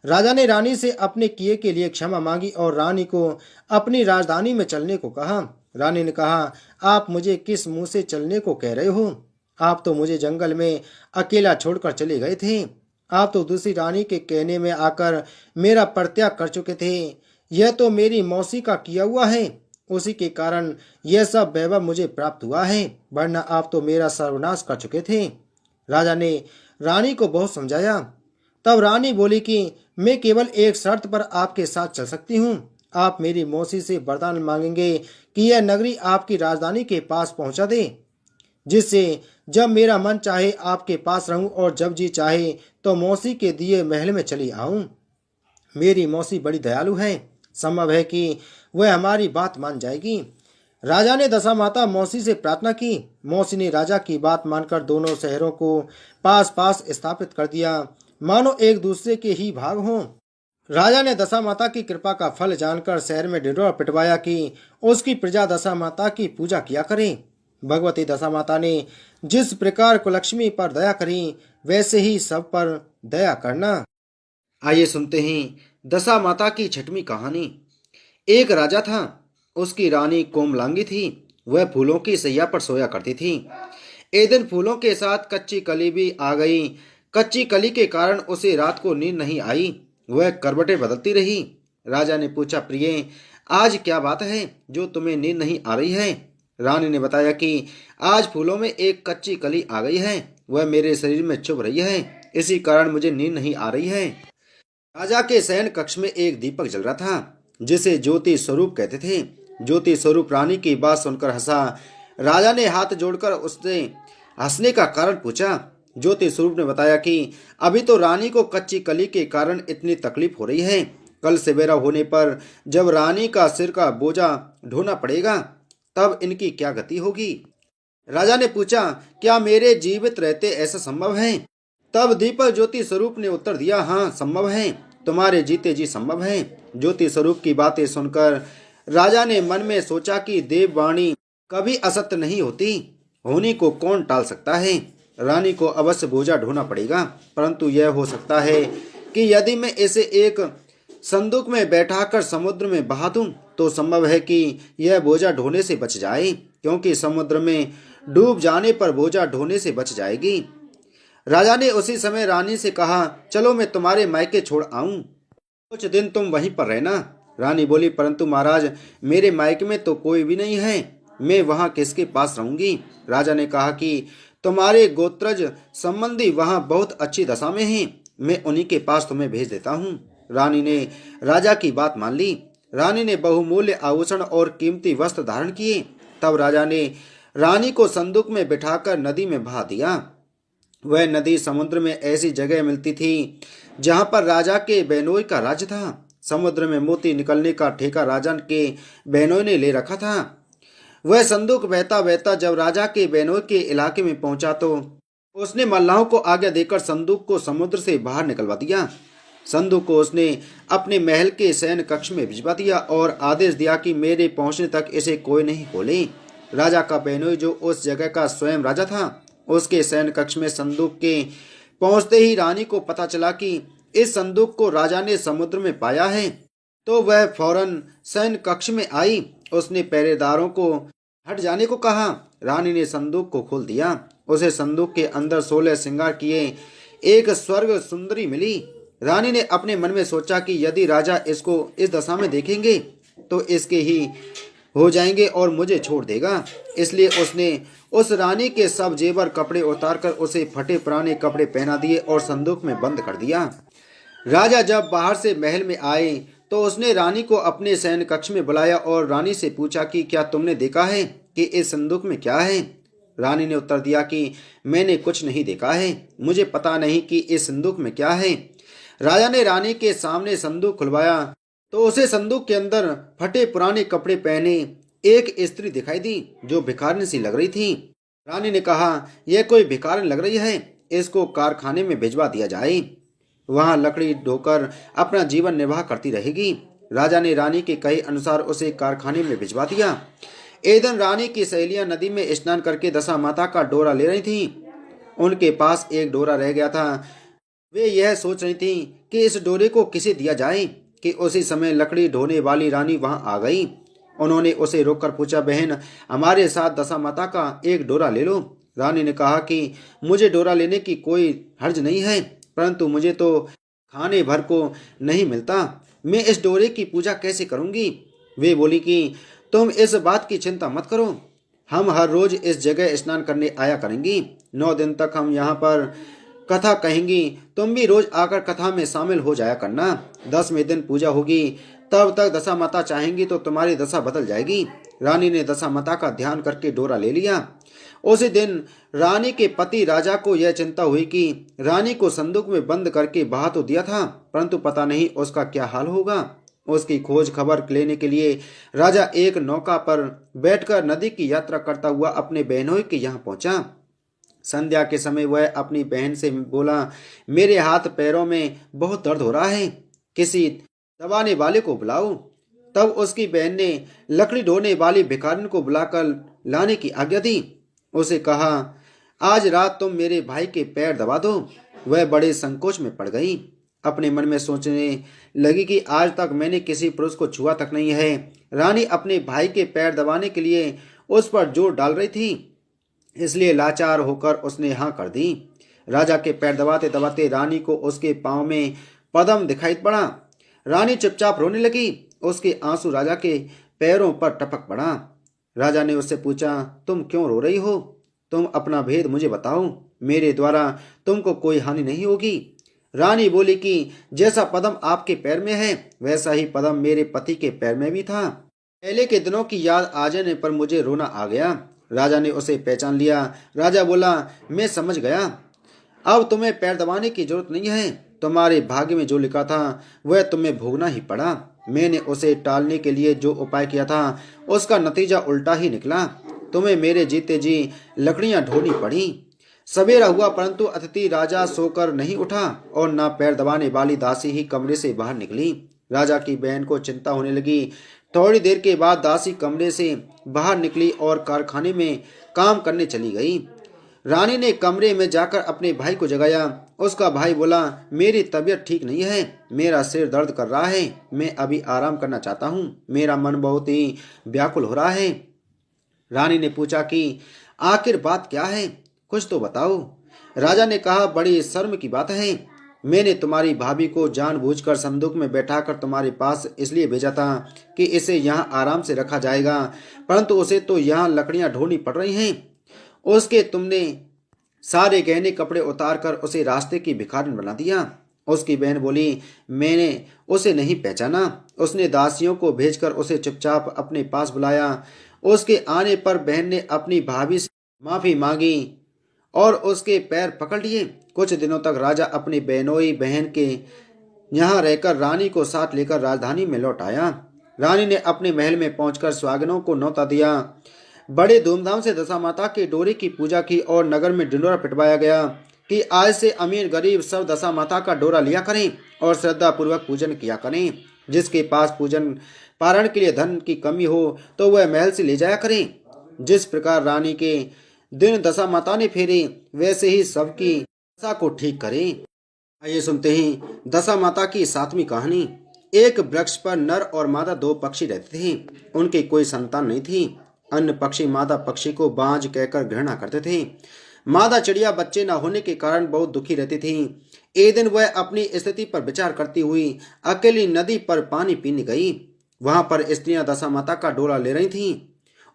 राजा ने रानी से अपने किए के लिए क्षमा मांगी और रानी को अपनी राजधानी में चलने को कहा। रानी ने कहा, आप मुझे किस मुंह से चलने को कह रहे हो? आप तो मुझे जंगल में अकेला छोड़कर चले गए थे। आप तो दूसरी रानी के कहने में आकर मेरा परित्याग कर चुके थे। यह तो मेरी मौसी का किया हुआ है, उसी के कारण यह सब वैभव मुझे प्राप्त हुआ है, वरना आप तो मेरा सर्वनाश कर चुके थे। राजा ने रानी को बहुत समझाया, तब रानी बोली कि मैं केवल एक शर्त पर आपके साथ चल सकती हूँ। आप मेरी मौसी से वरदान मांगेंगे कि यह नगरी आपकी राजधानी के पास पहुंचा दे, जिससे जब मेरा मन चाहे आपके पास रहूं और जब जी चाहे तो मौसी के दिए महल में चली आऊं। मेरी मौसी बड़ी दयालु है, संभव है कि वह हमारी बात मान जाएगी। राजा ने दशा माता मौसी से प्रार्थना की। मौसी ने राजा की बात मानकर दोनों शहरों को पास पास स्थापित कर दिया, मानो एक दूसरे के ही भाग हों। राजा ने दशा माता की कृपा का फल जानकर शहर में ढिंढोरा पिटवाया कि उसकी प्रजा दशा माता की पूजा किया करे। भगवती दशा माता ने जिस प्रकार कुलक्ष्मी पर दया करी, वैसे ही सब पर दया करना। आइए सुनते हैं दशा माता की छठवीं कहानी। एक राजा था, उसकी रानी कोमलांगी थी। वह फूलों की सैया पर सोया करती थी। एक दिन फूलों के साथ कच्ची कली भी आ गई। कच्ची कली के कारण उसे रात को नींद नहीं आई। वह करवटें बदलती रही। राजा ने पूछा, प्रिय, आज क्या बात है जो तुम्हें नींद नहीं आ रही है? रानी ने बताया कि आज फूलों में एक कच्ची कली आ गई है। वह मेरे शरीर में चुभ रही है, इसी कारण मुझे नींद नहीं आ रही है। राजा के शयन कक्ष में एक दीपक जल रहा था, जिसे ज्योति स्वरूप कहते थे। ज्योति स्वरूप रानी की बात सुनकर हंसा। राजा ने हाथ जोड़कर उससे हंसने का कारण पूछा। ज्योति स्वरूप ने बताया कि अभी तो रानी को कच्ची कली के कारण इतनी तकलीफ हो रही है। कल सवेरा होने पर जब रानी का सिर का बोझा ढोना पड़ेगा, तब इनकी क्या गति होगी? राजा ने पूछा, क्या मेरे जीवित रहते ऐसा संभव है? तब दीपक ज्योति स्वरूप ने उत्तर दिया, हाँ संभव है, तुम्हारे जीते जी संभव है। ज्योति स्वरूप की बातें सुनकर राजा ने मन में सोचा कि देववाणी कभी असत्य नहीं होती, होनी को कौन टाल सकता है। रानी को अवश्य बोझा ढोना पड़ेगा, परंतु यह हो सकता है कि यदि मैं इसे एक संदूक में बैठाकर समुद्र में बहा दूं, तो संभव है कि यह बोझा ढोने से बच जाए, क्योंकि समुद्र में डूब जाने पर बोझा ढोने से बच जाएगी। राजा ने उसी समय रानी से कहा, चलो मैं तुम्हारे मायके छोड़ आऊं, कुछ दिन तुम वहीं पर रहना। रानी बोली, परंतु महाराज, मेरे मायके में तो कोई भी नहीं है, मैं वहां किसके पास रहूंगी? राजा ने कहा कि तुम्हारे गोत्रज संबंधी वहां बहुत अच्छी दशा में हैं, मैं उन्हीं के पास तुम्हें भेज देता हूँ। रानी ने राजा की बात मान ली। रानी ने बहुमूल्य आभूषण और कीमती वस्त्र धारण किए। तब राजा ने रानी को संदूक में बिठाकर नदी में बहा दिया। वह नदी समुद्र में ऐसी जगह मिलती थी जहां पर राजा के बेनोई का राज्य था। समुद्र में मोती निकलने का ठेका राजा के बेनोई ने ले रखा था। वह संदूक बहता बहता जब राजा के बेनोई के इलाके में पहुंचा तो उसने मल्लाहों को आज्ञा देकर संदूक को समुद्र से बाहर निकलवा दिया। संदूक को उसने अपने महल के शयन कक्ष में भिजवा दिया और आदेश दिया कि मेरे पहुंचने तक इसे कोई नहीं खोले। राजा का बेनोई, जो उस जगह का स्वयं राजा था, उसके शयन कक्ष में संदूक के पहुंचते ही रानी को पता चला कि इस संदूक को राजा ने समुद्र में पाया है, तो वह फौरन शयन कक्ष में आई। उसने पहरेदारों को हट जाने को कहा। रानी ने संदूक को खोल दिया। उसे संदूक के अंदर 16 श्रृंगार किए एक स्वर्ग सुंदरी मिली। रानी ने अपने मन में सोचा कि यदि राजा इसको इस दशा में देखेंगे तो इसके ही हो जाएंगे और मुझे छोड़ देगा। इसलिए उसने उस रानी के सब जेवर कपड़े उतारकर उसे फटे पुराने कपड़े पहना दिए और संदूक में बंद कर दिया। राजा जब बाहर से महल में आए तो उसने रानी को अपने शयन कक्ष में बुलाया और रानी से पूछा कि क्या तुमने देखा है कि इस संदूक में क्या है? रानी ने उत्तर दिया कि मैंने कुछ नहीं देखा है, मुझे पता नहीं कि इस संदूक में क्या है। राजा ने रानी के सामने संदूक खुलवाया तो उसे संदूक के अंदर फटे पुराने कपड़े पहने एक स्त्री दिखाई दी, जो भिखारिन सी लग रही थी। रानी ने कहा, यह कोई भिखारिन लग रही है, इसको कारखाने में भिजवा दिया जाए, वहां लकड़ी ढोकर अपना जीवन निर्वाह करती रहेगी। राजा ने रानी के कहे अनुसार उसे कारखाने में भिजवा दिया। एक दिन रानी की सहेलियां नदी में स्नान करके दशा माता का डोरा ले रही थीं। उनके पास एक डोरा रह गया था। वे यह सोच रही थीं कि इस डोरे को किसे दिया जाए कि उसी समय लकड़ी ढोने वाली रानी वहां आ गई। उन्होंने उसे रोककर पूछा, बहन, हमारे साथ दशा माता का एक डोरा ले लो। रानी ने कहा कि मुझे डोरा लेने की कोई हर्ज नहीं है, परंतु मुझे तो खाने भर को नहीं मिलता, मैं इस डोरे की पूजा कैसे करूंगी? वे बोली कि तुम इस बात की चिंता मत करो, हम हर रोज इस जगह स्नान करने आया करेंगी। 9 दिन तक हम यहाँ पर कथा कहेंगी, तुम भी रोज आकर कथा में शामिल हो जाया करना। 10वें दिन पूजा होगी, तब तक दशा माता चाहेंगी तो तुम्हारी दशा बदल जाएगी। रानी ने दशा माता का ध्यान करके डोरा ले लिया। उसी दिन रानी के पति राजा को यह चिंता हुई कि रानी को संदूक में बंद करके बहा तो दिया था, परंतु पता नहीं उसका क्या हाल होगा। उसकी खोज खबर लेने के लिए राजा एक नौका पर बैठकर नदी की यात्रा करता हुआ अपने बहनोई के यहाँ पहुंचा। संध्या के समय वह अपनी बहन से बोला, मेरे हाथ पैरों में बहुत दर्द हो रहा है, किसी दबाने वाले को बुलाओ। तब उसकी बहन ने लकड़ी ढोने वाली भिखारिन को बुलाकर लाने की आज्ञा दी। उसे कहा, आज रात तुम मेरे भाई के पैर दबा दो। वह बड़े संकोच में पड़ गई। अपने मन में सोचने लगी कि आज तक मैंने किसी पुरुष को छुआ तक नहीं है। रानी अपने भाई के पैर दबाने के लिए उस पर जोर डाल रही थी, इसलिए लाचार होकर उसने हाँ कर दी। राजा के पैर दबाते दबाते रानी को उसके पांव में पद्म दिखाई पड़ा। रानी चुपचाप रोने लगी। उसके आंसू राजा के पैरों पर टपक पड़ा। राजा ने उससे पूछा, तुम क्यों रो रही हो? तुम अपना भेद मुझे बताओ, मेरे द्वारा तुमको कोई हानि नहीं होगी। रानी बोली कि जैसा पद्म आपके पैर में है, वैसा ही पद्म मेरे पति के पैर में भी था। पहले के दिनों की याद आ जाने पर मुझे रोना आ गया। राजा ने उसे पहचान लिया। राजा बोला, मैं समझ गया, अब तुम्हें पैर दबाने की जरूरत नहीं है। तुम्हारे भाग्य में जो लिखा था वह तुम्हें भोगना ही पड़ा। मैंने उसे टालने के लिए जो उपाय किया था उसका नतीजा उल्टा ही निकला। तुम्हें मेरे जीते जी लकड़ियां ढोनी पड़ी। सवेरा हुआ, परंतु अतिथि राजा सोकर नहीं उठा और न पैर दबाने वाली दासी ही कमरे से बाहर निकली। राजा की बहन को चिंता होने लगी। थोड़ी देर के बाद दासी कमरे से बाहर निकली और कारखाने में काम करने चली गई। रानी ने कमरे में जाकर अपने भाई को जगाया। उसका भाई बोला, मेरी तबीयत ठीक नहीं है, मेरा सिर दर्द कर रहा है, मैं अभी आराम करना चाहता हूँ, मेरा मन बहुत ही व्याकुल हो रहा है। रानी ने पूछा कि आखिर बात क्या है, कुछ तो बताओ। राजा ने कहा, बड़ी शर्म की बात है, मैंने तुम्हारी भाभी को जानबूझकर संदूक में बैठाकर तुम्हारे पास इसलिए भेजा था कि इसे यहाँ आराम से रखा जाएगा, परंतु उसे तो यहाँ लकड़ियाँ ढोनी पड़ रही हैं। उसके तुमने सारे गहने कपड़े उतार कर उसे रास्ते की भिखारिन बना दिया। उसकी बहन बोली, मैंने उसे नहीं पहचाना। उसने दासियों को भेजकर उसे चुपचाप अपने पास बुलाया। उसके आने पर बहन ने अपनी भाभी से माफी मांगी और उसके पैर पकड़ लिए। कुछ दिनों तक राजा अपनी बहनोई बहन के यहाँ रहकर रानी को साथ लेकर राजधानी में लौट आया। रानी ने अपने महल में पहुंचकर स्वागनों को न्योता दिया। बड़े धूमधाम से दशा माता के डोरे की पूजा की और नगर में ढिंडोरा पिटवाया गया कि आज से अमीर गरीब सब दशा माता का डोरा लिया करें और श्रद्धा पूर्वक पूजन किया करें। जिसके पास पूजन पारण के लिए धन की कमी हो तो वह महल से ले जाया करें। जिस प्रकार रानी के दिन दशा माता ने फेरे, वैसे ही सबकी दशा को ठीक करें। आइए सुनते हैं दशा माता की 7वीं कहानी। एक वृक्ष पर नर और मादा 2 पक्षी रहते थे। उनकी कोई संतान नहीं थी। अन्य पक्षी मादा पक्षी को बांझ कहकर घृणा करते थे। मादा चिड़िया बच्चे न होने के कारण बहुत दुखी रहती थी। एक दिन वह अपनी स्थिति पर विचार करती हुई अकेली नदी पर पानी पीने गई। वहां पर स्त्रियां दशा माता का डोरा ले रही थीं।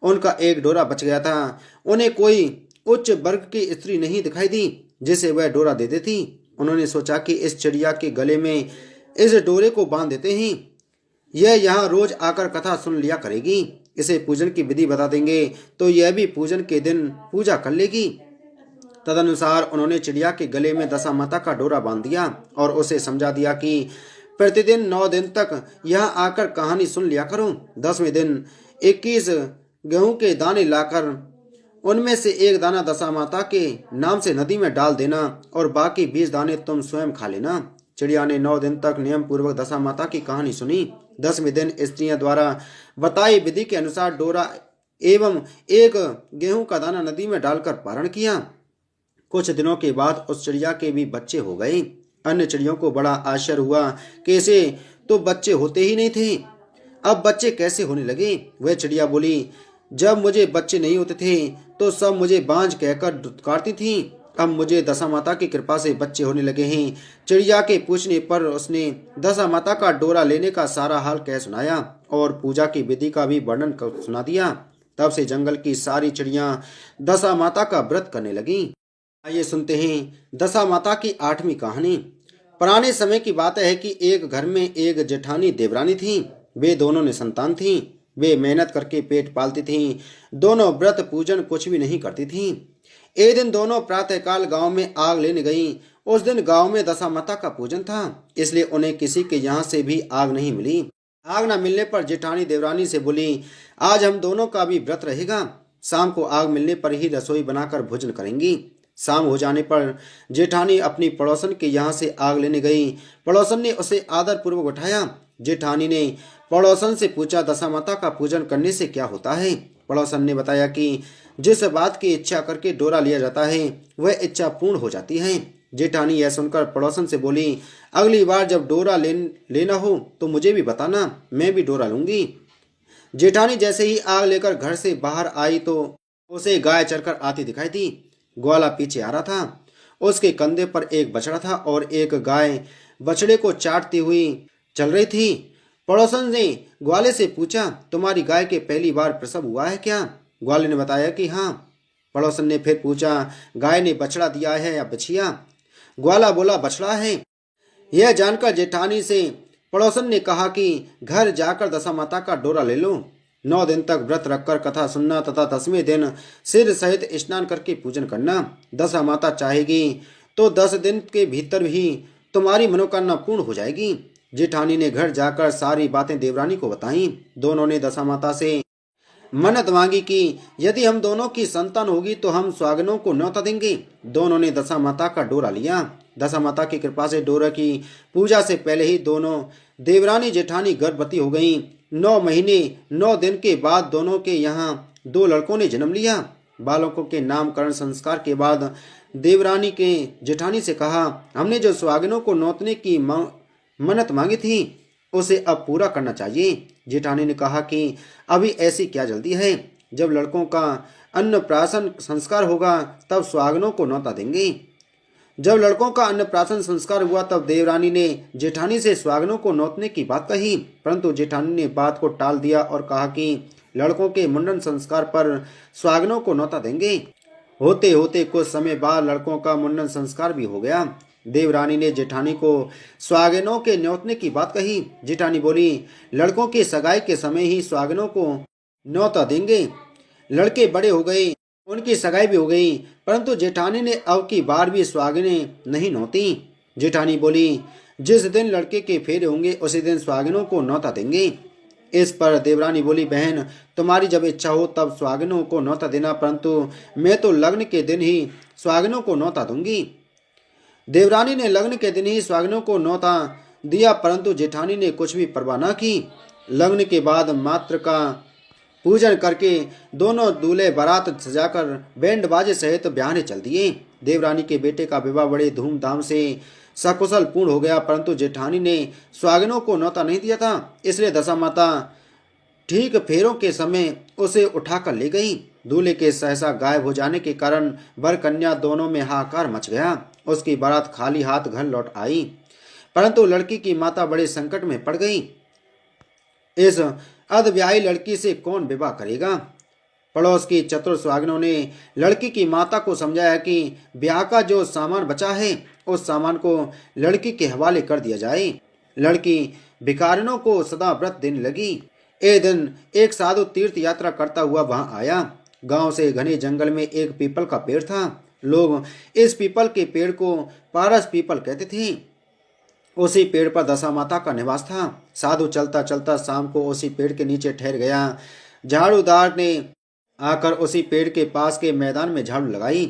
उनका एक डोरा बच गया था। उन्हें कोई उच्च वर्ग की स्त्री नहीं दिखाई दी जिसे वह डोरा दे देती। उन्होंने सोचा कि इस चिड़िया के गले में इस डोरे को बांध देते हैं। यह यहाँ रोज आकर कथा सुन लिया करेगी। इसे पूजन की विधि बता देंगे तो यह भी पूजन के दिन पूजा कर लेगी। तदनुसार उन्होंने चिड़िया के गले में दशा माता का डोरा बांध दिया और उसे समझा दिया कि प्रतिदिन 9 दिन तक यहाँ आकर कहानी सुन लिया करो। 10वें दिन 21 गेहूं के दाने लाकर उनमें से एक दाना दशा माता के नाम से नदी में डाल देना और बाकी 20 दाने तुम स्वयं खा लेना। चिड़िया ने 9 दिन तक नियम पूर्वक दशा माता की कहानी सुनी। 10वें दिन स्त्रियों द्वारा बताई विधि के अनुसार डोरा एवं एक गेहूं का दाना नदी में डालकर पारण किया। कुछ दिनों के बाद उस चिड़िया के भी बच्चे हो गए। अन्य चिड़ियों को बड़ा आश्चर्य हुआ कि इसे तो बच्चे होते ही नहीं थे, अब बच्चे कैसे होने लगे। वह चिड़िया बोली, जब मुझे बच्चे नहीं होते थे तो सब मुझे बांझ कहकर दुत्कारती थी, अब मुझे दशा माता की कृपा से बच्चे होने लगे हैं। चिड़िया के पूछने पर उसने दशा माता का डोरा लेने का सारा हाल कह सुनाया और पूजा की विधि का भी वर्णन कर सुना दिया। तब से जंगल की सारी चिड़ियां दशा माता का व्रत करने लगी। आइए सुनते हैं दशा माता की 8वीं कहानी। पुराने समय की बात है कि एक घर में एक जेठानी देवरानी थी। वे दोनों ने संतान थी। वे मेहनत करके पेट पालती थीं। दोनों व्रत पूजन कुछ भी नहीं करती थीं। एक दिन दोनों प्रातःकाल गांव में आग लेने गईं। उस दिन गांव में दशा माता का पूजन था, इसलिए उन्हें किसी के यहाँ से भी आग नहीं मिली। आग न मिलने पर जेठानी देवरानी से बोली, आज हम दोनों का भी व्रत रहेगा। शाम को आग मिलने पर ही रसोई बनाकर भोजन करेंगी। शाम हो जाने पर जेठानी अपनी पड़ोसन के यहाँ से आग लेने गई। पड़ोसन ने उसे आदर पूर्वक उठाया। जेठानी ने पड़ोसन से पूछा, दशा माता का पूजन करने से क्या होता है? पड़ोसन ने बताया कि जिस बात की इच्छा करके डोरा लिया जाता है वह इच्छा पूर्ण हो जाती है। जेठानी यह सुनकर पड़ोसन से बोली, अगली बार जब डोरा लेना हो तो मुझे भी बताना, मैं भी डोरा लूंगी। जेठानी जैसे ही आग लेकर घर से बाहर आई तो उसे गाय चरकर आती दिखाई दी। ग्वाला पीछे आ रहा था। उसके कंधे पर एक बछड़ा था और एक गाय बछड़े को चाटती हुई चल रही थी। पड़ोसन ने ग्वाले से पूछा, तुम्हारी गाय के पहली बार प्रसव हुआ है क्या? ग्वाले ने बताया कि हाँ। पड़ोसन ने फिर पूछा, गाय ने बछड़ा दिया है या बछिया? ग्वाला बोला, बछड़ा है। यह जानकर जेठानी से पड़ोसन ने कहा कि घर जाकर दशा माता का डोरा ले लो। 9 दिन तक व्रत रखकर कथा सुनना तथा 10वें दिन सिर सहित स्नान करके पूजन करना। दशा माता चाहेगी तो 10 दिन के भीतर ही तुम्हारी मनोकामना पूर्ण हो जाएगी। जेठानी ने घर जाकर सारी बातें देवरानी को बताईं। दोनों ने दशा माता से मन्नत मांगी कि यदि हम दोनों की संतान होगी तो हम सुहागनों को न्योता देंगे। दोनों ने दशा माता का डोरा लिया। दशा माता की कृपा से डोरा की पूजा से पहले ही दोनों देवरानी जेठानी गर्भवती हो गईं। 9 महीने 9 दिन के बाद दोनों के यहाँ 2 लड़कों ने जन्म लिया। बालकों के नामकरण संस्कार के बाद देवरानी के जेठानी से कहा, हमने जो सुहागनों को नौतने की मन्नत मांगी थी उसे अब पूरा करना चाहिए। जेठानी ने कहा कि अभी ऐसी क्या जल्दी है, जब लड़कों का अन्नप्राशन संस्कार होगा तब सुहागनों को न्योता देंगे। जब लड़कों का अन्नप्राशन संस्कार हुआ तब देवरानी ने जेठानी से सुहागनों को नौतने की बात कही, परंतु जेठानी ने बात को टाल दिया और कहा कि लड़कों के मुंडन संस्कार पर सुहागनों को न्योता देंगे। होते होते कुछ समय बाद लड़कों का मुंडन संस्कार भी हो गया। देवरानी ने जेठानी को सुहागनों के न्योतने की बात कही। जेठानी बोली, लड़कों की सगाई के समय ही सुहागनों को न्योता देंगे। लड़के बड़े हो गए, उनकी सगाई भी हो गई, परंतु जेठानी ने अब की बार भी सुहागिनें नहीं नौती। जेठानी बोली, जिस दिन लड़के के फेरे होंगे उसी दिन सुहागिनों को न्योता देंगे। इस पर देवरानी बोली, बहन तुम्हारी जब इच्छा हो तब सुहागिनों को न्योता देना, परंतु मैं तो लग्न के दिन ही सुहागिनों को न्योता दूंगी। देवरानी ने लग्न के दिन ही सुहागिनों को न्योता दिया, परंतु जेठानी ने कुछ भी परवाह न की। लग्न के बाद मात्र का पूजन करके दोनों दूल्हे बारात सजाकर बैंड बाजे सहित ब्याहने चल दिए। देवरानी के बेटे का विवाह बड़े धूमधाम से सकुशल पूर्ण हो गया, परंतु जेठानी ने सुहागिनों को न्योता नहीं दिया था, इसलिए दशा माता ठीक फेरों के समय उसे उठाकर ले गई। दूल्हे के सहसा गायब हो जाने के कारण वर कन्या दोनों में हाहाकार मच गया। उसकी बारात खाली हाथ घर लौट आई, परंतु लड़की की माता बड़े संकट में पड़ गई। इस अधब्याही लड़की से कौन विवाह करेगा? पड़ोस की चतुर सुहागिनों ने लड़की की माता को समझाया कि ब्याह का जो सामान बचा है उस सामान को लड़की के हवाले कर दिया जाए। लड़की भिखारिनों को सदा व्रत देने लगी। एक दिन एक साधु तीर्थ यात्रा करता हुआ वहां आया। गांव से घने जंगल में एक पीपल का पेड़ था। लोग इस पीपल के पेड़ को पारस पीपल कहते थे। उसी पेड़ पर दशा माता का निवास था। साधु चलता चलता शाम को उसी पेड़ के नीचे ठहर गया। झाड़ूदार ने आकर उसी पेड़ के पास के मैदान में झाड़ू लगाई।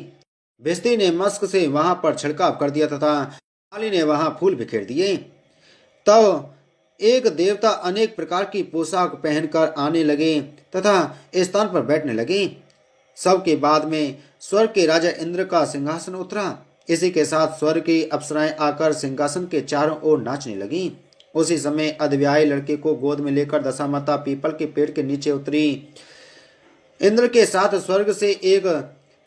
भिस्ती ने मस्क से वहां पर छिड़काव कर दिया तथा माली ने वहां फूल बिखेर दिए। तब एक देवता अनेक प्रकार की पोशाक पहनकर आने लगे तथा स्थान पर बैठने लगे। सबके बाद में स्वर्ग के राजा इंद्र का सिंहासन उतरा। इसी के साथ स्वर्ग की अप्सराएं आकर सिंहासन के चारों ओर नाचने लगी। उसी समय अधव्याही लड़के को गोद में लेकर दशा माता पीपल के पेड़ के नीचे उतरी। इंद्र के साथ स्वर्ग से एक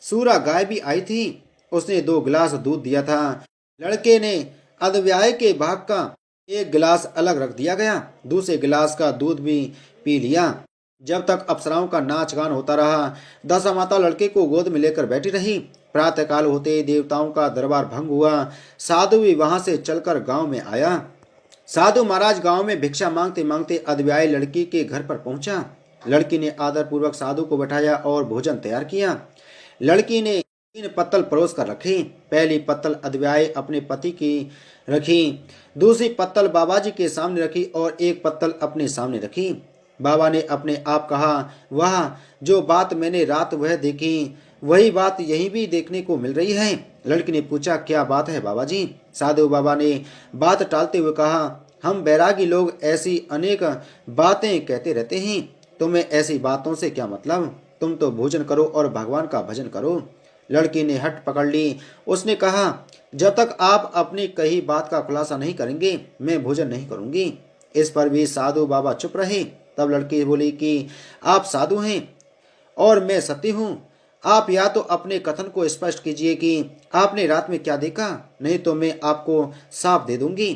सूरा गाय भी आई थी। उसने 2 गिलास दूध दिया था। लड़के ने अधव्याही के भाग का एक गिलास अलग रख दिया गया। दूसरे गिलास का दूध भी पी लिया। जब तक अप्सराओं का नाच गान होता रहा, दशा माता लड़के को गोद में लेकर बैठी रही। प्रातःकाल होते ही देवताओं का दरबार भंग हुआ। साधु भी वहां से चलकर गांव में आया। साधु महाराज गांव में भिक्षा मांगते मांगते अधव्यायी लड़की के घर पर पहुंचा। लड़की ने आदर पूर्वक साधु को बैठाया और भोजन तैयार किया। लड़की ने 3 पत्तल परोस कर रखे। पहली पत्तल अधव्यायी अपने पति की रखी, दूसरी पत्तल बाबा जी के सामने रखी और एक पत्तल अपने सामने रखी। बाबा ने अपने आप कहा, वाह, जो बात मैंने रात वह देखी वही बात यहीं भी देखने को मिल रही है। लड़की ने पूछा, क्या बात है बाबा जी? साधु बाबा ने बात टालते हुए कहा, हम बैरागी लोग ऐसी अनेक बातें कहते रहते हैं, तुम्हें ऐसी बातों से क्या मतलब? तुम तो भोजन करो और भगवान का भजन करो। लड़की ने हट पकड़ ली। उसने कहा, जब तक आप अपनी कही बात का खुलासा नहीं करेंगे मैं भोजन नहीं करूंगी। इस पर भी साधु बाबा चुप रहे। तब लड़की बोली कि आप साधु हैं और मैं सती हूँ। आप या तो अपने कथन को स्पष्ट कीजिए कि आपने रात में क्या देखा, नहीं तो मैं आपको साफ दे दूंगी।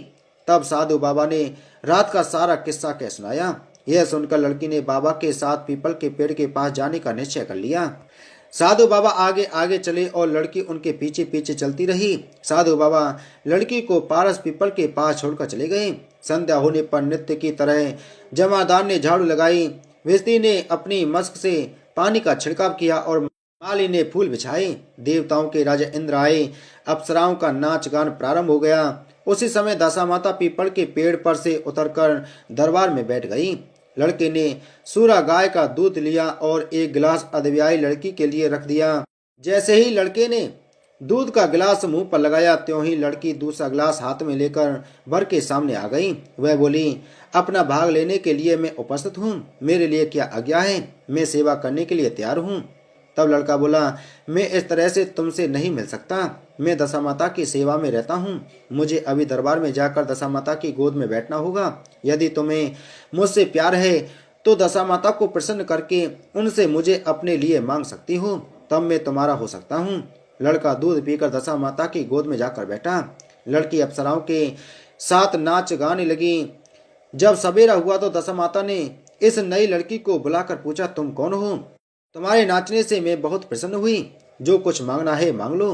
तब साधु बाबा ने रात का सारा किस्सा कह सुनाया। यह सुनकर लड़की ने बाबा के साथ पीपल के पेड़ के पास जाने का निश्चय कर लिया। साधु बाबा आगे आगे चले और लड़की उनके पीछे पीछे चलती रही। साधु बाबा लड़की को पारस पीपल के पास छोड़कर चले गए। संध्या होने पर नित्य की तरह जमादार ने झाड़ू लगाई, विस्ती ने अपनी मस्क से पानी का छिड़काव किया और माली ने फूल बिछाए। देवताओं के राजा इंद्र आए। अप्सराओं का नाच गान प्रारंभ हो गया। उसी समय दशामाता पीपल के पेड़ पर से उतरकर दरबार में बैठ गई। लड़के ने सूरा गाय का दूध लिया और एक गिलास अधव्यायी लड़की के लिए रख दिया। जैसे ही लड़के ने दूध का गिलास मुंह पर लगाया, त्यों ही लड़की दूसरा गिलास हाथ में लेकर वर के सामने आ गई। वह बोली, अपना भाग लेने के लिए मैं उपस्थित हूँ, मेरे लिए क्या आज्ञा है? मैं सेवा करने के लिए तैयार हूँ। तब लड़का बोला, मैं इस तरह से तुमसे नहीं मिल सकता। मैं दशामाता की सेवा में रहता हूँ। मुझे अभी दरबार में जाकर दशामाता की गोद में बैठना होगा। यदि तुम्हें मुझसे प्यार है तो दशामाता को प्रसन्न करके उनसे मुझे अपने लिए मांग सकती हो, तब मैं तुम्हारा हो सकता हूँ। लड़का दूध पीकर दशामाता की गोद में जाकर बैठा। लड़की अप्सराओं के साथ नाच गाने लगी। जब सवेरा हुआ तो दशामाता ने इस नई लड़की को बुलाकर पूछा, तुम कौन हो? तुम्हारे नाचने से मैं बहुत प्रसन्न हुई। जो कुछ मांगना है मांग लो।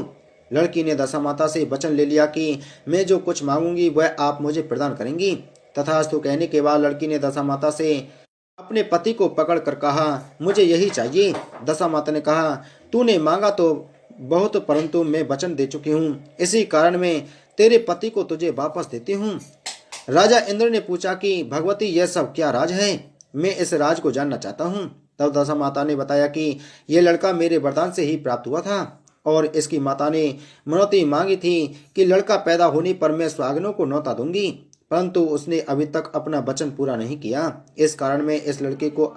लड़की ने दशामाता से वचन ले लिया कि मैं जो कुछ मांगूंगी वह आप मुझे प्रदान करेंगी। तथास्तु कहने के बाद लड़की ने दशामाता से अपने पति को पकड़ कर कहा, मुझे यही चाहिए। दशामाता ने कहा, तूने मांगा तो बहुत, परंतु मैं वचन दे चुकी हूँ, इसी कारण मैं तेरे पति को तुझे वापस देती हूँ। राजा इंद्र ने पूछा कि भगवती, यह सब क्या राज है? मैं इस राज को जानना चाहता हूँ। तब दशामाता ने बताया कि यह लड़का मेरे वरदान से ही प्राप्त हुआ था और इसकी माता ने मनौती मांगी थी कि लड़का पैदा होने पर मैं सुहागिनों को न्योता दूंगी, परंतु उसने अभी तक अपना वचन पूरा नहीं किया। इस कारण मैं इस लड़के को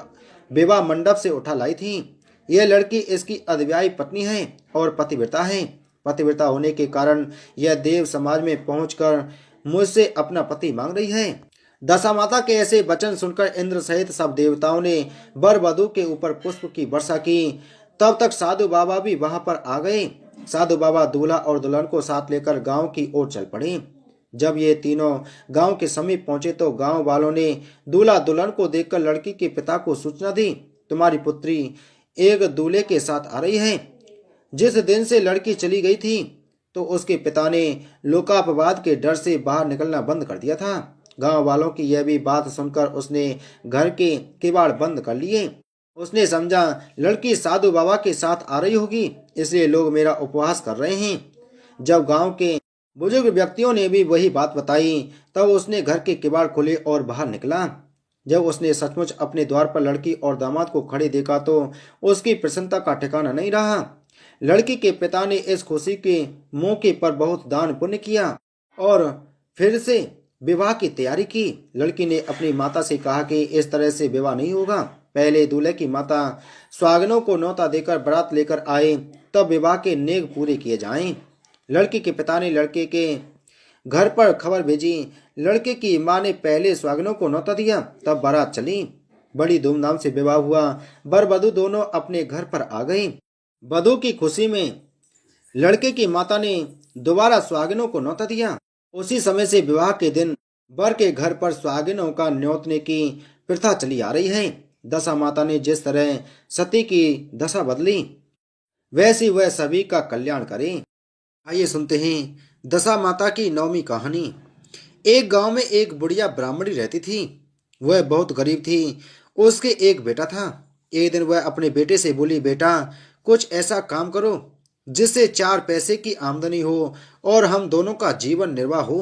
विवाह मंडप से उठा लाई थी। यह लड़की इसकी अधव्यायी पत्नी है और पतिव्रता है। पतिव्रता होने के कारण यह देव समाज में पहुंचकर मुझसे अपना पति मांग रही है। दशामाता के ऐसे वचन सुनकर इंद्र सहित सब देवताओं ने वर वधू के ऊपर पुष्प की वर्षा की। तब तक साधु बाबा भी वहां पर आ गए। साधु बाबा दूल्हा और दुल्हन को साथ लेकर गांव की ओर चल पड़े। जब ये तीनों गांव के समीप पहुंचे तो गांव वालों ने दूल्हा दुल्हन को देखकर लड़की के पिता को सूचना दी, तुम्हारी पुत्री एक दूल्हे के साथ आ रही है। जिस दिन से लड़की चली गई थी तो उसके पिता ने लोकापवाद के डर से बाहर निकलना बंद कर दिया था। गांव वालों की यह भी बात सुनकर उसने घर के किवाड़ बंद कर लिए। उसने समझा लड़की साधु बाबा के साथ आ रही होगी, इसलिए लोग मेरा उपवास कर रहे हैं। जब गांव के बुजुर्ग व्यक्तियों ने भी वही बात बताई तब उसने घर के किवाड़ खोले और बाहर निकला। जब उसने सचमुच अपने द्वार पर लड़की और दामाद को खड़े देखा तो उसकी प्रसन्नता का ठिकाना नहीं रहा। लड़की के पिता ने इस खुशी के मौके पर बहुत दान पुण्य किया और फिर से विवाह की तैयारी की। लड़की ने अपनी माता से कहा कि इस तरह से विवाह नहीं होगा। पहले दूल्हे की माता सुहागिनों को न्योता देकर बारात लेकर आए, तब विवाह के नेग पूरे किए जाएं। लड़की के पिता ने लड़के के घर पर खबर भेजी। लड़के की मां ने पहले सुहागिनों को न्योता दिया, तब बारात चली। बड़ी धूमधाम से विवाह हुआ। वर वधू दोनों अपने घर पर आ गई। वधू की खुशी में लड़के की माता ने दोबारा सुहागिनों को न्योता दिया। उसी समय से विवाह के दिन वर के घर पर सुहागिनों का न्योतने की प्रथा चली आ रही है। दशा माता ने जिस तरह सती की दशा बदली, वैसी वह सभी का कल्याण करे। आइए सुनते हैं दशा माता की नौवीं कहानी। एक गांव में एक बुढ़िया ब्राह्मणी रहती थी। वह बहुत गरीब थी। उसके एक बेटा था। एक दिन वह अपने बेटे से बोली, बेटा, कुछ ऐसा काम करो जिससे 4 पैसे की आमदनी हो और हम दोनों का जीवन निर्वाह हो।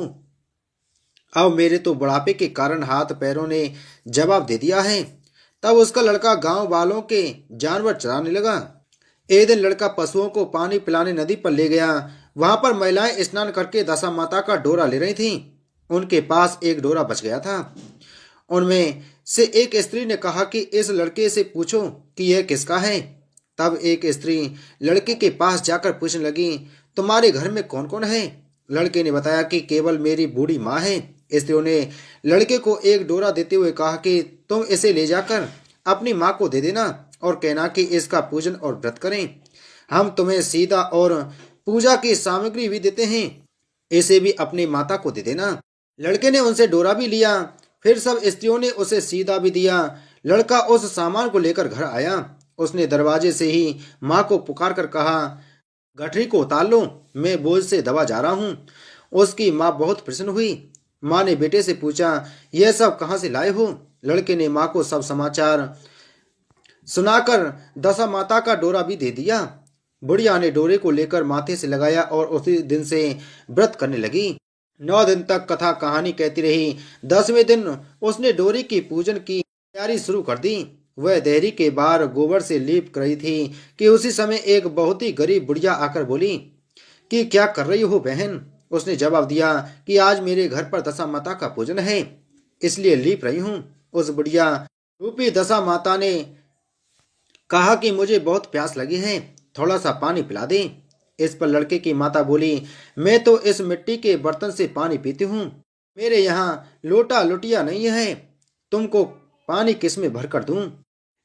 अब मेरे तो बुढ़ापे के कारण हाथ पैरों ने जवाब दे दिया है। तब उसका लड़का गांव वालों के जानवर चराने लगा। एक दिन लड़का पशुओं को पानी पिलाने नदी पर ले गया। वहां पर महिलाएं स्नान करके दशा माता का डोरा ले रही थीं। उनके पास एक डोरा बच गया था। उनमें से एक स्त्री ने कहा कि इस लड़के से पूछो कि यह किसका है। तब एक स्त्री लड़के के पास जाकर पूछने लगी, तुम्हारे घर में कौन कौन है। लड़के ने बताया कि केवल मेरी बूढ़ी माँ है। स्त्रियों ने लड़के को एक डोरा देते हुए कहा कि तुम इसे ले जाकर अपनी माँ को दे देना और कहना कि इसका पूजन और व्रत करें। हम तुम्हें सीधा और पूजा की सामग्री भी देते हैं। इसे भी अपनी माता को दे देना। लड़के ने उनसे डोरा भी लिया। फिर सब स्त्रियों ने उसे सीधा भी दिया। लड़का उस सामान को लेकर घर आया। उसने दरवाजे से ही माँ को पुकार कर कहा, गठरी को उतार लो, मैं बोझ से दबा जा रहा हूँ। उसकी माँ बहुत प्रसन्न हुई। माँ ने बेटे से पूछा, यह सब कहाँ से लाए हो। लड़के ने माँ को सब समाचार सुनाकर दशा माता का डोरा भी दे दिया। बुढ़िया ने डोरे को लेकर माथे से लगाया और उसी दिन से व्रत करने लगी। 9 दिन तक कथा कहानी कहती रही। 10वें दिन उसने डोरी की पूजन की तैयारी शुरू कर दी। वह देहरी के बाहर गोबर से लीप कर रही थी कि उसी समय एक बहुत ही गरीब बुढ़िया आकर बोली कि क्या कर रही हो बहन। उसने जवाब दिया कि आज मेरे घर पर दशा माता का पूजन है, इसलिए लीप रही हूँ। उस बुढ़िया रूपी दशा माता ने कहा कि मुझे बहुत प्यास लगी है, थोड़ा सा पानी पिला दे। इस पर लड़के की माता बोली, मैं तो इस मिट्टी के बर्तन से पानी पीती हूँ, मेरे यहाँ लोटा लुटिया नहीं है, तुमको पानी किस में भर कर दूं।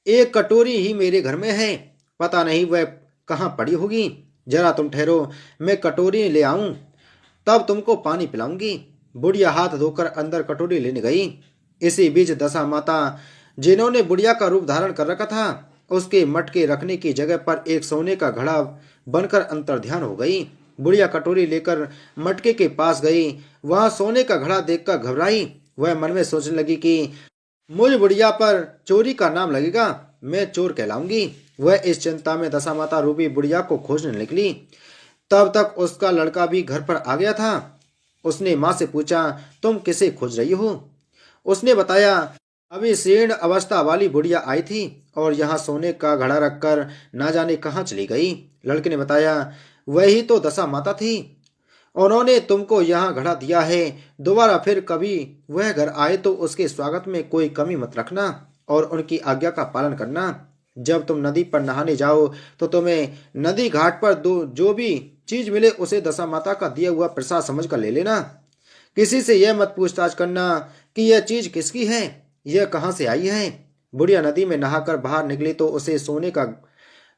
एक कटोरी ही मेरे घर में है, पता नहीं वह कहाँ पड़ी होगी। जरा तुम ठहरो, मैं कटोरी ले आऊं, तब तुमको पानी पिलाऊंगी। बुढ़िया हाथ धोकर अंदर कटोरी लेने गई। इसी बीच दशा माता, जिन्होंने बुढ़िया का रूप धारण कर रखा था, उसके मटके रखने की जगह पर एक सोने का घड़ा बनकर अंतर्ध्यान हो गई। बुढ़िया कटोरी लेकर मटके के पास गई। वहां सोने का घड़ा देखकर घबराई। वह मन में सोचने लगी कि मुझ बुढ़िया पर चोरी का नाम लगेगा, मैं चोर कहलाऊंगी। वह इस चिंता में दशा माता रूपी बुढ़िया को खोजने निकली। तब तक उसका लड़का भी घर पर आ गया था। उसने माँ से पूछा, तुम किसे खोज रही हो। उसने बताया, अभी जीर्ण अवस्था वाली बुढ़िया आई थी और यहाँ सोने का घड़ा रखकर ना जाने कहाँ चली गई। लड़के ने बताया, वही तो दशा माता थी, उन्होंने तुमको यहाँ घड़ा दिया है। दोबारा फिर कभी वह घर आए तो उसके स्वागत में कोई कमी मत रखना और उनकी आज्ञा का पालन करना। जब तुम नदी पर नहाने जाओ तो तुम्हें नदी घाट पर जो भी चीज मिले उसे दशा माता का दिया हुआ प्रसाद समझ कर ले लेना। किसी से यह मत पूछताछ करना कि यह चीज किसकी है, यह कहाँ से आई है। बुढ़िया नदी में नहाकर बाहर निकली तो उसे सोने का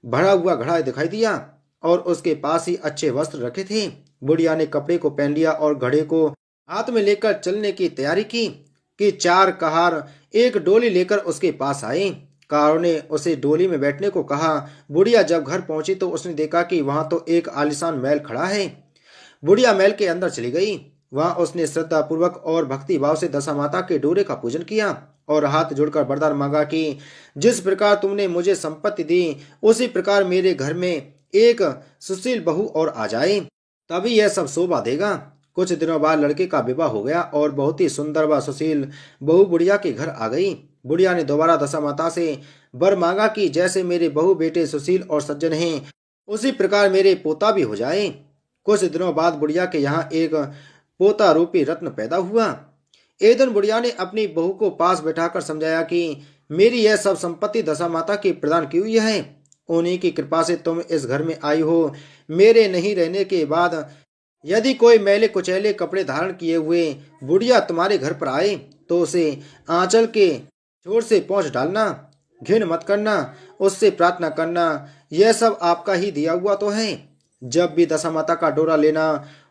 भरा हुआ घड़ा दिखाई दिया और उसके पास ही अच्छे वस्त्र रखे थे। बुढ़िया ने कपड़े को पहन लिया और घड़े को हाथ में लेकर चलने की तैयारी की कि 4 कहार एक डोली लेकर उसके पास आए। कहारों ने उसे डोली में बैठने को कहा। बुढ़िया जब घर पहुंची तो उसने देखा कि वहां तो एक आलीशान महल खड़ा है। बुढ़िया महल के अंदर चली गई। वहां उसने श्रद्धा पूर्वक और भक्ति भाव से दशा माता के डोरे का पूजन किया और हाथ जोड़कर वरदान मांगा कि जिस प्रकार तुमने मुझे संपत्ति दी उसी प्रकार मेरे घर में एक सुशील बहू और आ जाए, तभी यह सब शोभा देगा। कुछ दिनों बाद लड़के का विवाह हो गया और बहुत ही सुंदर व सुशील बहू बुढ़िया के घर आ गई। बुढ़िया ने दोबारा दशा माता से वर मांगा कि जैसे मेरे बहू बेटे सुशील और सज्जन हैं उसी प्रकार मेरे पोता भी हो जाए। कुछ दिनों बाद बुढ़िया के यहाँ एक पोता रूपी रत्न पैदा हुआ। एक दिन बुढ़िया ने अपनी बहू को पास बैठाकर समझाया कि मेरी यह सब संपत्ति दशा माता की प्रदान की हुई है, उन्हीं की कृपा से तुम इस घर में आई हो। मेरे नहीं रहने के बाद यदि कोई मैले कुचैले कपड़े धारण किए हुए बुढ़िया तुम्हारे घर पर आए तो उसे आंचल के छोर से पहुंच डालना, घिन मत करना, उससे प्रार्थना करना, यह सब आपका ही दिया हुआ तो है। जब भी दशा माता का डोरा लेना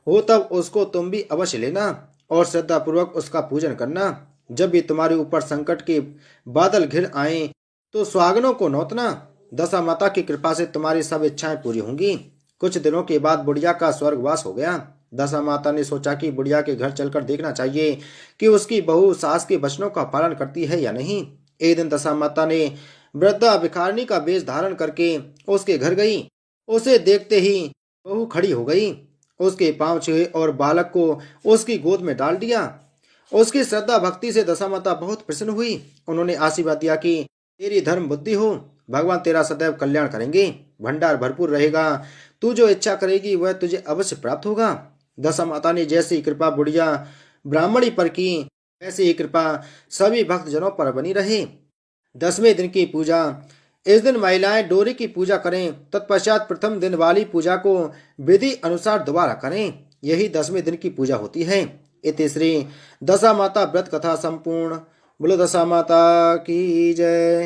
हो तब उसको तुम भी अवश्य लेना और श्रद्धा पूर्वक उसका पूजन करना। जब भी तुम्हारे ऊपर संकट के बादल घिर आए तो सुहागनों को नौतना, दशा माता की कृपा से तुम्हारी सब इच्छाएं पूरी होंगी। कुछ दिनों के बाद बुढ़िया का स्वर्गवास हो गया। दशा माता ने सोचा कि बुढ़िया के घर चलकर देखना चाहिए कि उसकी बहू सास के वचनों का पालन करती है या नहीं। एक दिन दशा माता ने वृद्धा भिखारिणी का वेश धारण करके उसके घर गई। उसे देखते ही बहू खड़ी हो गई, उसके पांव छुए और बालक को उसकी गोद में डाल दिया। उसकी श्रद्धा भक्ति से दशा माता बहुत प्रसन्न हुई। उन्होंने आशीर्वाद दिया कि तेरी धर्म बुद्धि हो, भगवान तेरा सदैव कल्याण करेंगे, भंडार भरपूर रहेगा, तू जो इच्छा करेगी वह तुझे अवश्य प्राप्त होगा। दशा माता ने जैसी कृपा बुढ़िया ब्राह्मणी पर की, ऐसी ही कृपा सभी भक्तजनों पर बनी रहे। 10वें दिन की पूजा। इस दिन महिलाएं डोरी की पूजा करें, तत्पश्चात प्रथम दिन वाली पूजा को विधि अनुसार दोबारा करें। यही 10वें दिन की पूजा होती है। इति श्री दशा माता व्रत कथा संपूर्ण। बोलो दशा माता की जय।